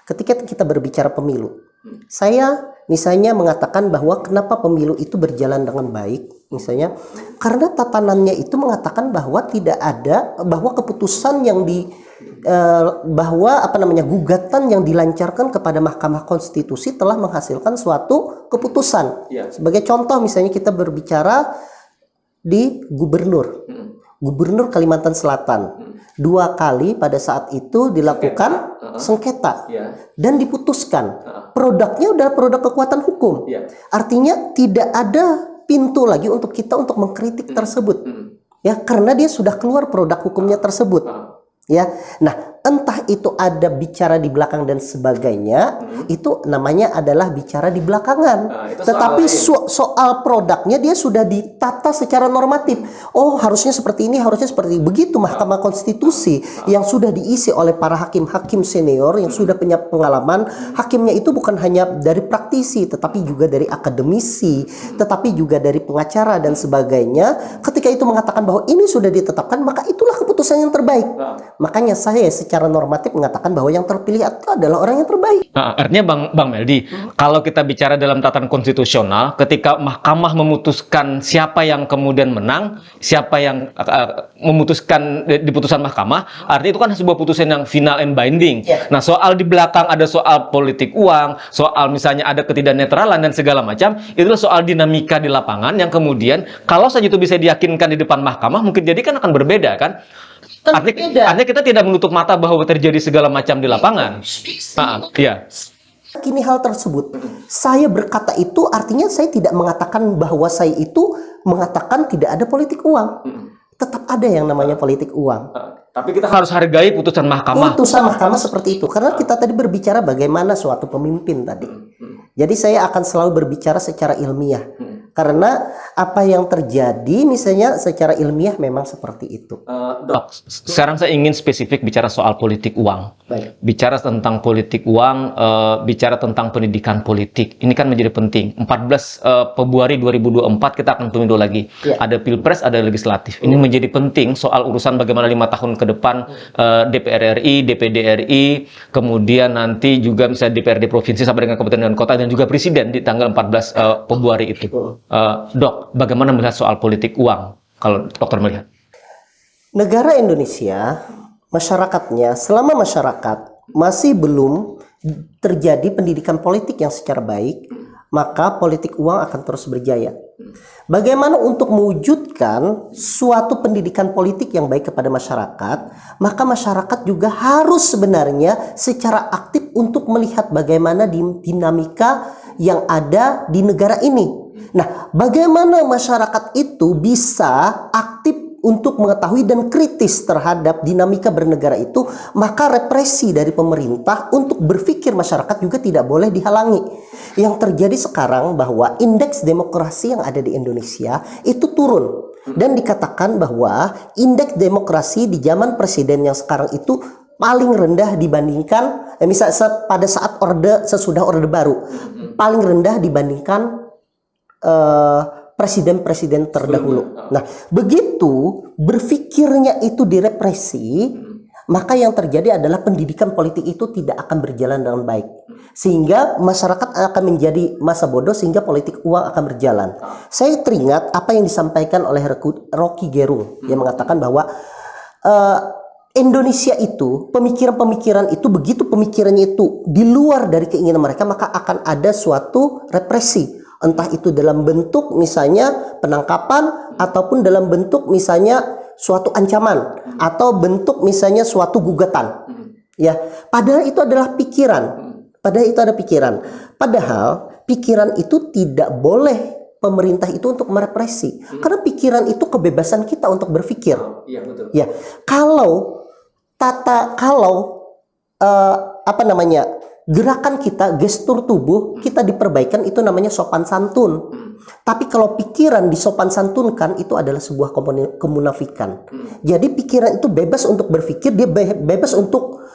Ketika kita berbicara pemilu, saya misalnya mengatakan bahwa kenapa pemilu itu berjalan dengan baik, misalnya karena tatanannya itu mengatakan bahwa tidak ada, bahwa keputusan yang gugatan yang dilancarkan kepada Mahkamah Konstitusi telah menghasilkan suatu keputusan. Sebagai contoh misalnya kita berbicara di Gubernur Kalimantan Selatan. 2 kali pada saat itu dilakukan sengketa dan diputuskan. Produknya udah produk kekuatan hukum. Artinya tidak ada pintu lagi untuk kita untuk mengkritik tersebut. Ya, karena dia sudah keluar produk hukumnya tersebut. Ya. Nah, entah itu ada bicara di belakang dan sebagainya, itu namanya adalah bicara di belakangan. Tetapi soal produknya dia sudah ditata secara normatif. Oh, harusnya seperti ini, harusnya seperti ini. Begitu Mahkamah Konstitusi yang sudah diisi oleh para hakim-hakim senior yang sudah punya pengalaman. Hakimnya itu bukan hanya dari praktisi, tetapi juga dari akademisi, tetapi juga dari pengacara dan sebagainya. Ketika itu mengatakan bahwa ini sudah ditetapkan, maka itulah keputusan yang terbaik. Makanya saya secara normatif mengatakan bahwa yang terpilih itu adalah orang yang terbaik. Nah, artinya Bang Meldi, kalau kita bicara dalam tatanan konstitusional, ketika mahkamah memutuskan siapa yang kemudian menang, siapa yang memutuskan di putusan mahkamah, artinya itu kan sebuah putusan yang final and binding. Nah, soal di belakang ada soal politik uang, soal misalnya ada ketidaknetralan dan segala macam, itulah soal dinamika di lapangan yang kemudian kalau saja itu bisa diyakinkan di depan mahkamah, mungkin jadi kan akan berbeda kan? Artinya kita tidak menutup mata bahwa terjadi segala macam di lapangan. Iya. Kini hal tersebut, saya berkata itu artinya saya tidak mengatakan bahwa saya itu mengatakan tidak ada politik uang. Tetap ada yang namanya politik uang. Tapi kita harus hargai putusan mahkamah. Putusan mahkamah seperti itu. Karena kita tadi berbicara bagaimana suatu pemimpin tadi. Jadi saya akan selalu berbicara secara ilmiah. Karena apa yang terjadi misalnya secara ilmiah memang seperti itu. Dok, sekarang saya ingin spesifik bicara soal politik uang. Baik. Bicara tentang politik uang, bicara tentang pendidikan politik. Ini kan menjadi penting. 14 Februari 2024 kita akan pemilu lagi. Ada pilpres, ada legislatif. Ini menjadi penting soal urusan bagaimana 5 tahun ke depan DPR RI, DPD RI, kemudian nanti juga misalnya DPRD provinsi sampai dengan kabupaten dan kota dan juga presiden di tanggal 14 Februari itu. Dok, bagaimana melihat soal politik uang kalau dokter melihat? Negara Indonesia, masyarakatnya, selama masyarakat masih belum terjadi pendidikan politik yang secara baik, maka politik uang akan terus berjaya. Bagaimana untuk mewujudkan suatu pendidikan politik yang baik kepada masyarakat, maka masyarakat juga harus sebenarnya secara aktif untuk melihat bagaimana dinamika yang ada di negara ini. Nah, bagaimana masyarakat itu bisa aktif untuk mengetahui dan kritis terhadap dinamika bernegara itu, maka represi dari pemerintah untuk berpikir masyarakat juga tidak boleh dihalangi. Yang terjadi sekarang bahwa indeks demokrasi yang ada di Indonesia itu turun. Dan dikatakan bahwa indeks demokrasi di zaman presiden yang sekarang itu paling rendah dibandingkan, misalnya pada saat sesudah Orde Baru, paling rendah dibandingkan presiden-presiden terdahulu. Nah, begitu berpikirnya itu direpresi, maka yang terjadi adalah pendidikan politik itu tidak akan berjalan dengan baik. Sehingga masyarakat akan menjadi masa bodoh sehingga politik uang akan berjalan. Saya teringat apa yang disampaikan oleh Rocky Gerung yang mengatakan bahwa Indonesia itu, pemikiran-pemikiran itu, begitu pemikirannya itu di luar dari keinginan mereka, maka akan ada suatu represi. Entah itu dalam bentuk misalnya penangkapan ataupun dalam bentuk misalnya suatu ancaman atau bentuk misalnya suatu gugatan. Ya, padahal itu adalah pikiran. Padahal pikiran itu tidak boleh pemerintah itu untuk merepresi. Karena pikiran itu kebebasan kita untuk berpikir. Iya, betul. Ya, kalau gerakan kita, gestur tubuh kita diperbaikan, itu namanya sopan santun. Tapi kalau pikiran disopan santunkan, itu adalah sebuah kemunafikan. Jadi pikiran itu bebas untuk berpikir, dia bebas untuk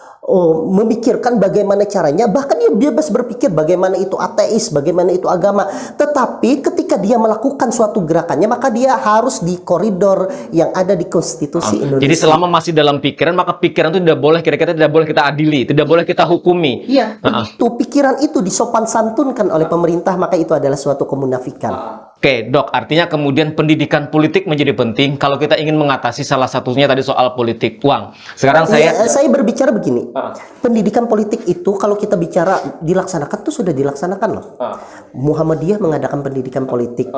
memikirkan bagaimana caranya, bahkan dia bebas berpikir bagaimana itu ateis, bagaimana itu agama. Tetapi ketika dia melakukan suatu gerakannya, maka dia harus di koridor yang ada di konstitusi Indonesia. Jadi selama masih dalam pikiran, maka pikiran itu tidak boleh, kira-kira tidak boleh kita adili, tidak boleh kita hukumi. Iya, itu pikiran itu disopan santunkan oleh pemerintah, maka itu adalah suatu kemunafikan. Oke, Dok, artinya kemudian pendidikan politik menjadi penting kalau kita ingin mengatasi salah satunya tadi soal politik uang. Sekarang saya berbicara begini, pendidikan politik itu kalau kita bicara dilaksanakan tuh sudah dilaksanakan loh. Muhammadiyah mengadakan pendidikan politik,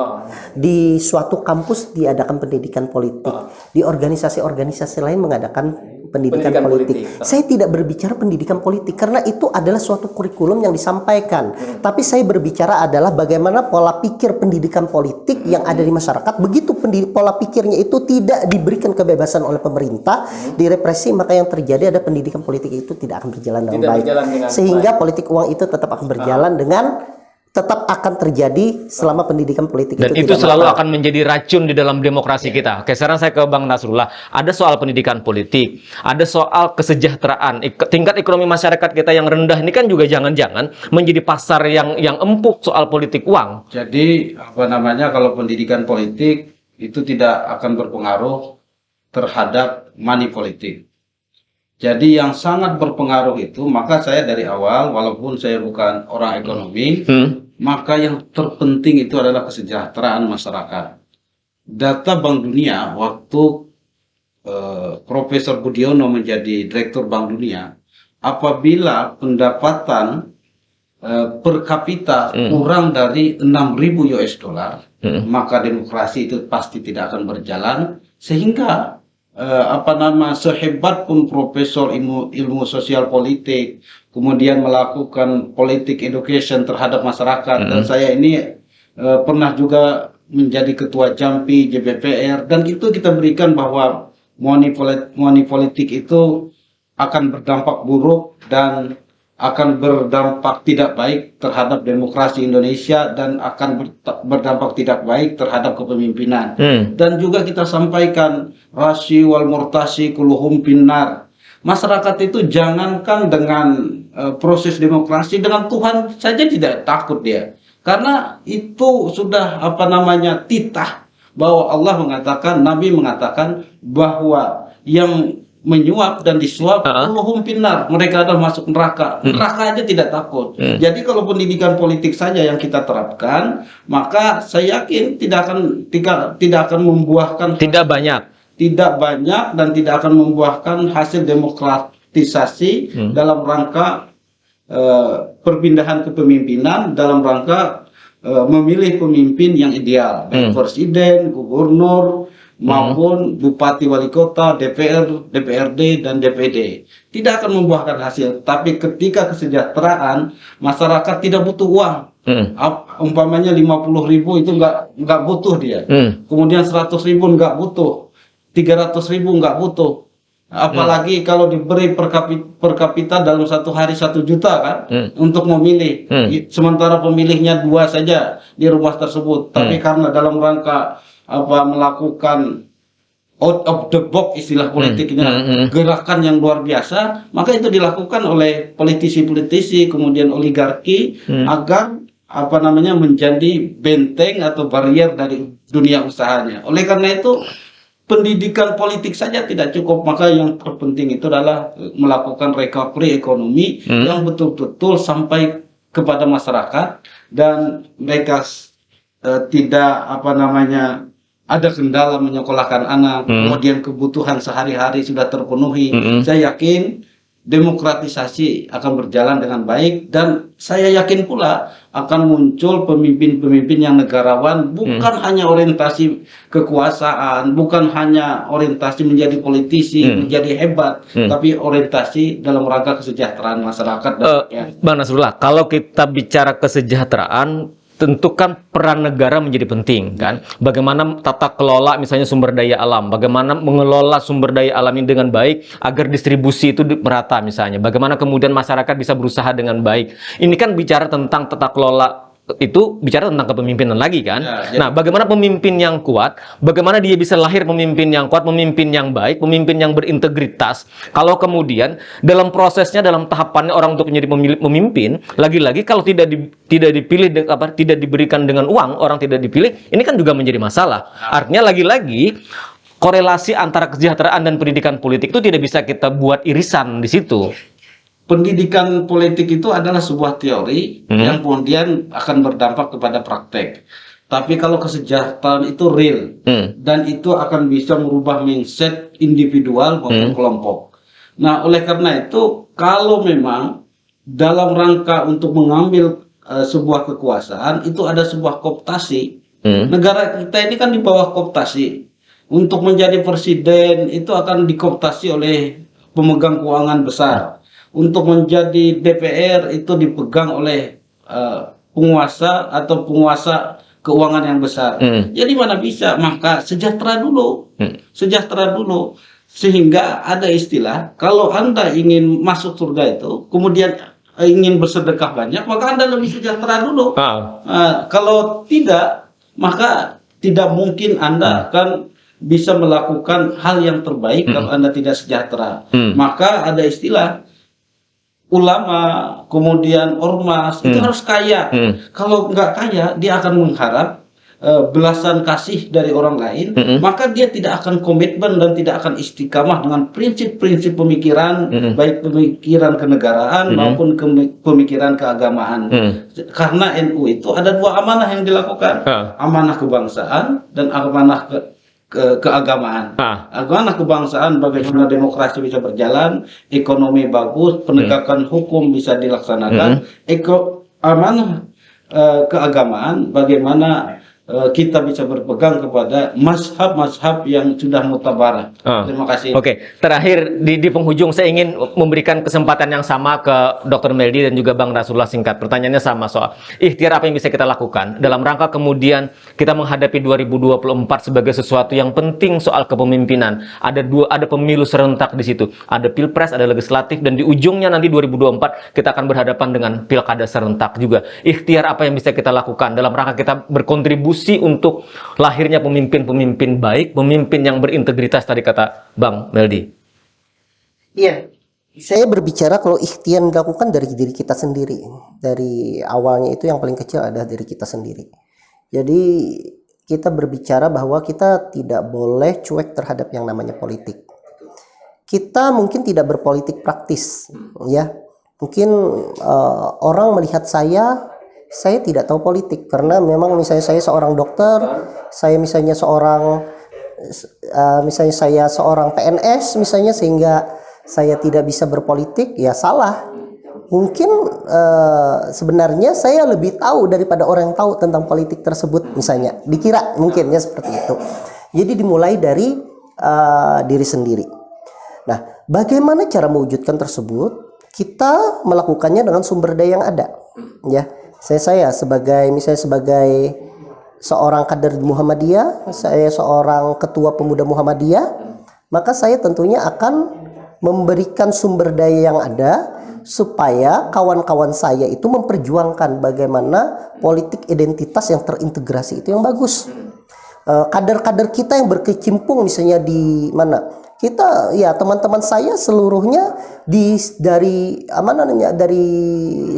di suatu kampus diadakan pendidikan politik, di organisasi-organisasi lain mengadakan pendidikan politik. Saya tidak berbicara pendidikan politik karena itu adalah suatu kurikulum yang disampaikan. Tapi saya berbicara adalah bagaimana pola pikir pendidikan politik yang ada di masyarakat. Begitu pola pikirnya itu tidak diberikan kebebasan oleh pemerintah, direpresi, maka yang terjadi ada pendidikan politik itu tidak akan berjalan dengan baik. Sehingga politik uang itu tetap akan berjalan tetap akan terjadi selama pendidikan politik dan itu selalu akan menjadi racun di dalam demokrasi kita. Oke, sekarang saya ke Bang Nasrullah. Ada soal pendidikan politik, ada soal kesejahteraan, tingkat ekonomi masyarakat kita yang rendah ini kan juga jangan-jangan menjadi pasar yang empuk soal politik uang. Jadi kalau pendidikan politik itu tidak akan berpengaruh terhadap money politik. Jadi yang sangat berpengaruh itu, maka saya dari awal, walaupun saya bukan orang ekonomi, maka yang terpenting itu adalah kesejahteraan masyarakat. Data Bank Dunia, waktu Profesor Budiono menjadi Direktur Bank Dunia, apabila pendapatan per kapita kurang dari 6.000 US dollar, maka demokrasi itu pasti tidak akan berjalan, sehingga sehebat pun profesor ilmu sosial politik kemudian melakukan politik education terhadap masyarakat, dan saya ini pernah juga menjadi ketua Jampi JBPR, dan itu kita berikan bahwa money politik itu akan berdampak buruk dan akan berdampak tidak baik terhadap demokrasi Indonesia dan akan berdampak tidak baik terhadap kepemimpinan. Dan juga kita sampaikan rasi wal murtasi kuluhum finnar. Masyarakat itu jangankan dengan proses demokrasi, dengan Tuhan saja tidak takut dia. Karena itu sudah titah bahwa Allah mengatakan, Nabi mengatakan bahwa yang menyuap dan disuap kuluhum finnar, mereka adalah masuk neraka. Neraka aja tidak takut. Jadi kalau pendidikan politik saja yang kita terapkan, maka saya yakin tidak akan membuahkan tidak banyak dan tidak akan membuahkan hasil demokratisasi dalam rangka perpindahan kepemimpinan, dalam rangka memilih pemimpin yang ideal, baik presiden, gubernur maupun bupati, wali kota, DPR, DPRD, dan DPD. Tidak akan membuahkan hasil. Tapi ketika kesejahteraan, masyarakat tidak butuh uang. Umpamanya 50.000 itu nggak butuh dia. Kemudian 100.000 nggak butuh. 300.000 nggak butuh. Apalagi kalau diberi per kapita dalam satu hari 1 juta kan untuk memilih. Sementara pemilihnya 2 saja di rumah tersebut. Tapi karena dalam rangka melakukan out of the box istilah politiknya, gerakan yang luar biasa, maka itu dilakukan oleh politisi-politisi kemudian oligarki agar menjadi benteng atau barrier dari dunia usahanya. Oleh karena itu pendidikan politik saja tidak cukup, maka yang terpenting itu adalah melakukan recovery ekonomi yang betul-betul sampai kepada masyarakat dan mereka tidak ada kendala menyekolahkan anak, kemudian kebutuhan sehari-hari sudah terpenuhi. Saya yakin demokratisasi akan berjalan dengan baik, dan saya yakin pula akan muncul pemimpin-pemimpin yang negarawan, bukan hanya orientasi kekuasaan, bukan hanya orientasi menjadi politisi, menjadi hebat, tapi orientasi dalam rangka kesejahteraan masyarakat. Bang Nasrullah, kalau kita bicara kesejahteraan, tentu kan peran negara menjadi penting kan. Bagaimana tata kelola misalnya sumber daya alam, bagaimana mengelola sumber daya alam ini dengan baik agar distribusi itu merata misalnya. Bagaimana kemudian masyarakat bisa berusaha dengan baik. Ini kan bicara tentang tata kelola itu bicara tentang kepemimpinan lagi kan. Ya, Nah, bagaimana pemimpin yang kuat, bagaimana dia bisa lahir pemimpin yang kuat, pemimpin yang baik, pemimpin yang berintegritas. Kalau kemudian dalam prosesnya, dalam tahapannya orang untuk menjadi pemimpin, lagi-lagi kalau tidak dipilih tidak diberikan dengan uang, orang tidak dipilih, ini kan juga menjadi masalah. Artinya lagi-lagi korelasi antara kesejahteraan dan pendidikan politik itu tidak bisa kita buat irisan di situ. Pendidikan politik itu adalah sebuah teori yang kemudian akan berdampak kepada praktek. Tapi kalau kesejahteraan itu real dan itu akan bisa merubah mindset individual maupun kelompok. Nah, oleh karena itu kalau memang dalam rangka untuk mengambil sebuah kekuasaan itu ada sebuah kooptasi. Negara kita ini kan di bawah kooptasi. Untuk menjadi presiden itu akan dikooptasi oleh pemegang keuangan besar. Untuk menjadi DPR itu dipegang oleh penguasa atau penguasa keuangan yang besar. Jadi mana bisa, maka sejahtera dulu. Sejahtera dulu. Sehingga ada istilah, kalau Anda ingin masuk surga itu, kemudian ingin bersedekah banyak, maka Anda lebih sejahtera dulu. Kalau tidak, maka tidak mungkin Anda akan bisa melakukan hal yang terbaik kalau Anda tidak sejahtera. Maka ada istilah, ulama, kemudian ormas, itu harus kaya. Kalau nggak kaya, dia akan mengharap belasan kasih dari orang lain, maka dia tidak akan komitmen dan tidak akan istiqamah dengan prinsip-prinsip pemikiran, baik pemikiran kenegaraan maupun pemikiran keagamaan. Karena NU itu ada dua amanah yang dilakukan, amanah kebangsaan dan amanah keagamaan. Amanah kebangsaan bagaimana demokrasi bisa berjalan, ekonomi bagus, penegakan hukum bisa dilaksanakan. Amanah keagamaan bagaimana kita bisa berpegang kepada mazhab-mazhab yang sudah mutabarah. Terima kasih. Oke, terakhir di penghujung saya ingin memberikan kesempatan yang sama ke Dr. Meldi dan juga Bang Nasrullah singkat. Pertanyaannya sama soal ikhtiar apa yang bisa kita lakukan dalam rangka kemudian kita menghadapi 2024 sebagai sesuatu yang penting soal kepemimpinan. Ada pemilu serentak di situ. Ada pilpres, ada legislatif, dan di ujungnya nanti 2024 kita akan berhadapan dengan pilkada serentak juga. Ikhtiar apa yang bisa kita lakukan dalam rangka kita berkontribusi untuk lahirnya pemimpin-pemimpin baik, pemimpin yang berintegritas tadi kata Bang Meldi. Iya, saya berbicara kalau ikhtiar dilakukan dari diri kita sendiri. Dari awalnya itu yang paling kecil adalah diri kita sendiri. Jadi kita berbicara bahwa kita tidak boleh cuek terhadap yang namanya politik. Kita mungkin tidak berpolitik praktis, ya. Mungkin orang melihat saya tidak tahu politik karena memang misalnya saya seorang dokter, saya misalnya saya seorang PNS misalnya, sehingga saya tidak bisa berpolitik, ya salah. Mungkin sebenarnya saya lebih tahu daripada orang yang tahu tentang politik tersebut misalnya, dikira mungkin ya seperti itu. Jadi dimulai dari diri sendiri. Nah, bagaimana cara mewujudkan tersebut? Kita melakukannya dengan sumber daya yang ada, ya. Saya sebagai seorang kader Muhammadiyah, saya seorang ketua pemuda Muhammadiyah, maka saya tentunya akan memberikan sumber daya yang ada supaya kawan-kawan saya itu memperjuangkan bagaimana politik identitas yang terintegrasi itu yang bagus. Kader-kader kita yang berkecimpung misalnya di mana? Kita, ya teman-teman saya seluruhnya dari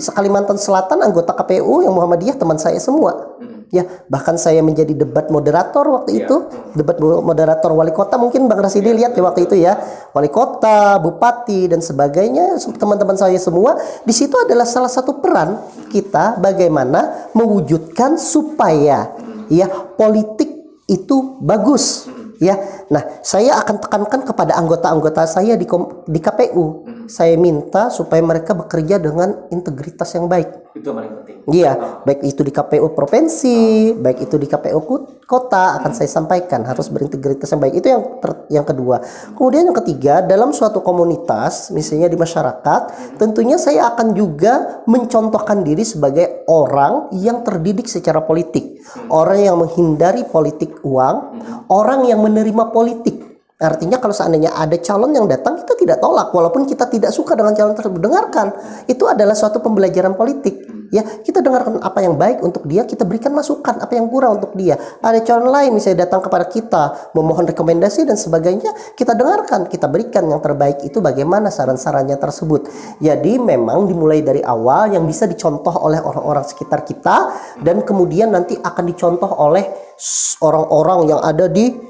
Kalimantan Selatan, anggota KPU yang Muhammadiyah teman saya semua. Ya, bahkan saya menjadi debat moderator waktu itu, debat moderator wali kota, mungkin Bang Rasidi lihat ya waktu itu ya, wali kota, bupati dan sebagainya, teman-teman saya semua. Di situ adalah salah satu peran kita bagaimana mewujudkan supaya ya politik itu bagus. Ya, nah saya akan tekankan kepada anggota-anggota saya di KPU. Saya minta supaya mereka bekerja dengan integritas yang baik. Itu yang paling penting. Iya, baik itu di KPU provinsi, baik itu di KPU kota, akan saya sampaikan harus berintegritas yang baik. Itu yang kedua. Kemudian yang ketiga, dalam suatu komunitas, misalnya di masyarakat, tentunya saya akan juga mencontohkan diri sebagai orang yang terdidik secara politik, orang yang menghindari politik uang, orang yang menerima politik. Artinya kalau seandainya ada calon yang datang, kita tidak tolak walaupun kita tidak suka dengan calon tersebut. Dengarkan, itu adalah suatu pembelajaran politik. Ya, kita dengarkan apa yang baik untuk dia, kita berikan masukan apa yang kurang untuk dia. Ada calon lain misalnya datang kepada kita memohon rekomendasi dan sebagainya, kita dengarkan, kita berikan yang terbaik itu bagaimana saran-sarannya tersebut. Jadi memang dimulai dari awal yang bisa dicontoh oleh orang-orang sekitar kita dan kemudian nanti akan dicontoh oleh orang-orang yang ada di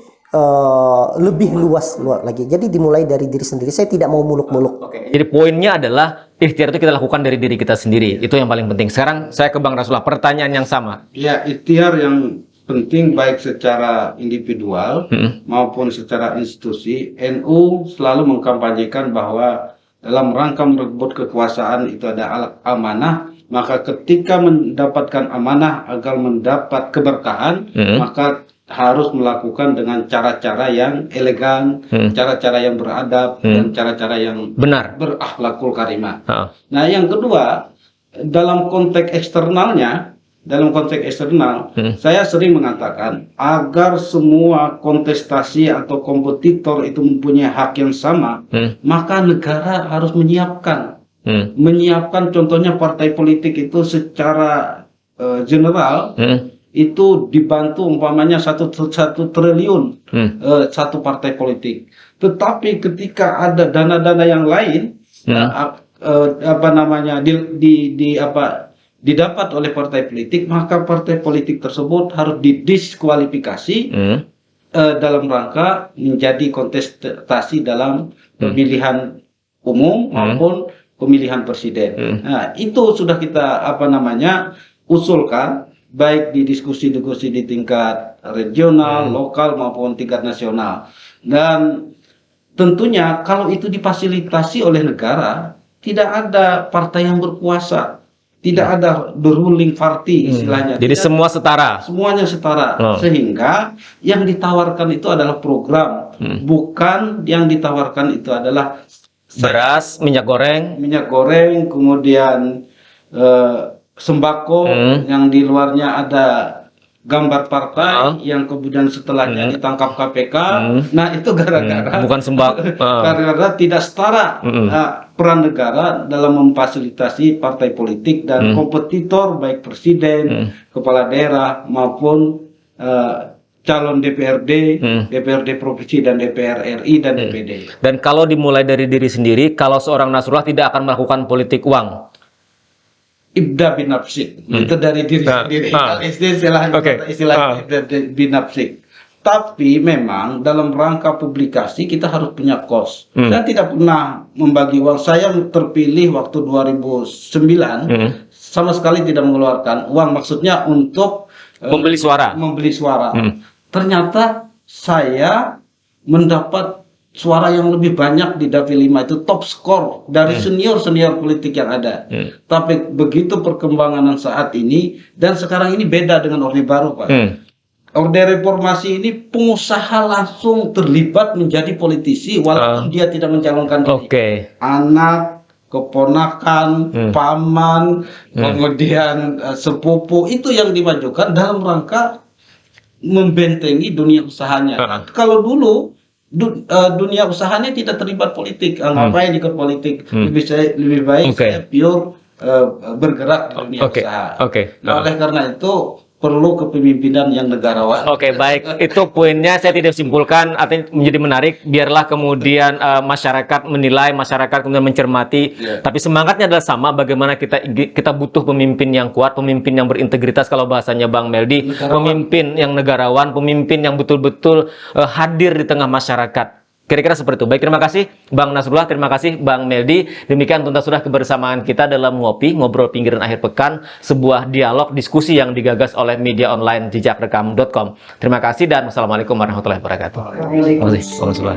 lebih luas lagi. Jadi dimulai dari diri sendiri. Saya tidak mau muluk-muluk. Oke. Jadi poinnya adalah ikhtiar itu kita lakukan dari diri kita sendiri. Itu yang paling penting. Sekarang saya ke Bang Nasrullah, pertanyaan yang sama. Ya, ikhtiar yang penting baik secara individual maupun secara institusi. NU selalu mengkampanyekan bahwa dalam rangka merebut kekuasaan itu ada amanah. Maka ketika mendapatkan amanah agar mendapat keberkahan, maka harus melakukan dengan cara-cara yang elegan, cara-cara yang beradab, dan cara-cara yang benar, berakhlakul karimah. Nah, yang kedua, dalam konteks eksternal, saya sering mengatakan agar semua kontestasi atau kompetitor itu mempunyai hak yang sama, maka negara harus menyiapkan contohnya partai politik itu secara general itu dibantu umpamanya 1 triliun satu partai politik. Tetapi ketika ada dana-dana yang lain didapat oleh partai politik, maka partai politik tersebut harus didiskualifikasi dalam rangka menjadi kontestasi dalam pemilihan umum maupun pemilihan presiden. Nah, itu sudah kita usulkan baik di diskusi-diskusi di tingkat regional, lokal maupun tingkat nasional. Dan tentunya kalau itu difasilitasi oleh negara, tidak ada partai yang berkuasa, tidak ada the ruling party istilahnya. Jadi semua setara. Semuanya setara. Sehingga yang ditawarkan itu adalah program, bukan yang ditawarkan itu adalah beras, minyak goreng, kemudian sembako yang di luarnya ada gambar partai yang kemudian setelahnya ditangkap KPK. Nah, itu gara-gara bukan sembako, gara-gara tidak setara peran negara dalam memfasilitasi partai politik dan kompetitor baik presiden, kepala daerah maupun calon DPRD, DPRD provinsi dan DPR RI dan DPD. Dan kalau dimulai dari diri sendiri, kalau seorang Nasrullah tidak akan melakukan politik uang. Ibda binafsik, itu dari diri sendiri. Istilah ibda binafsik. Tapi memang dalam rangka publikasi kita harus punya kos. Saya tidak pernah membagi uang. Saya terpilih waktu 2009 sama sekali tidak mengeluarkan uang. Maksudnya untuk membeli suara. Ternyata saya mendapat suara yang lebih banyak di Dapil 5, itu top skor dari senior-senior politik yang ada. Tapi begitu perkembangan saat ini, dan sekarang ini beda dengan Orde Baru, Pak. Orde Reformasi ini pengusaha langsung terlibat menjadi politisi walaupun dia tidak mencalonkan diri. Anak, keponakan, paman, kemudian sepupu, itu yang dimajukan dalam rangka membentengi dunia usahanya. Kalau dulu dunia usahanya tidak terlibat politik, ngapain ikut politik? Lebih baik saya pure bergerak di dunia usaha. Oleh karena itu perlu kepemimpinan yang negarawan. Baik, itu poinnya saya tidak simpulkan, artinya menjadi menarik. Biarlah kemudian masyarakat menilai, masyarakat kemudian mencermati. Tapi semangatnya adalah sama. Bagaimana kita butuh pemimpin yang kuat, pemimpin yang berintegritas, kalau bahasanya Bang Meldi, pemimpin yang negarawan, pemimpin yang betul-betul hadir di tengah masyarakat. Kira-kira seperti itu. Baik, terima kasih Bang Nasrullah, terima kasih Bang Meldi. Demikian tuntas sudah kebersamaan kita dalam Ngobrol Pinggiran Akhir Pekan, sebuah dialog diskusi yang digagas oleh media online jejakrekam.com. Terima kasih dan wassalamualaikum warahmatullahi wabarakatuh. Waalaikumsalam.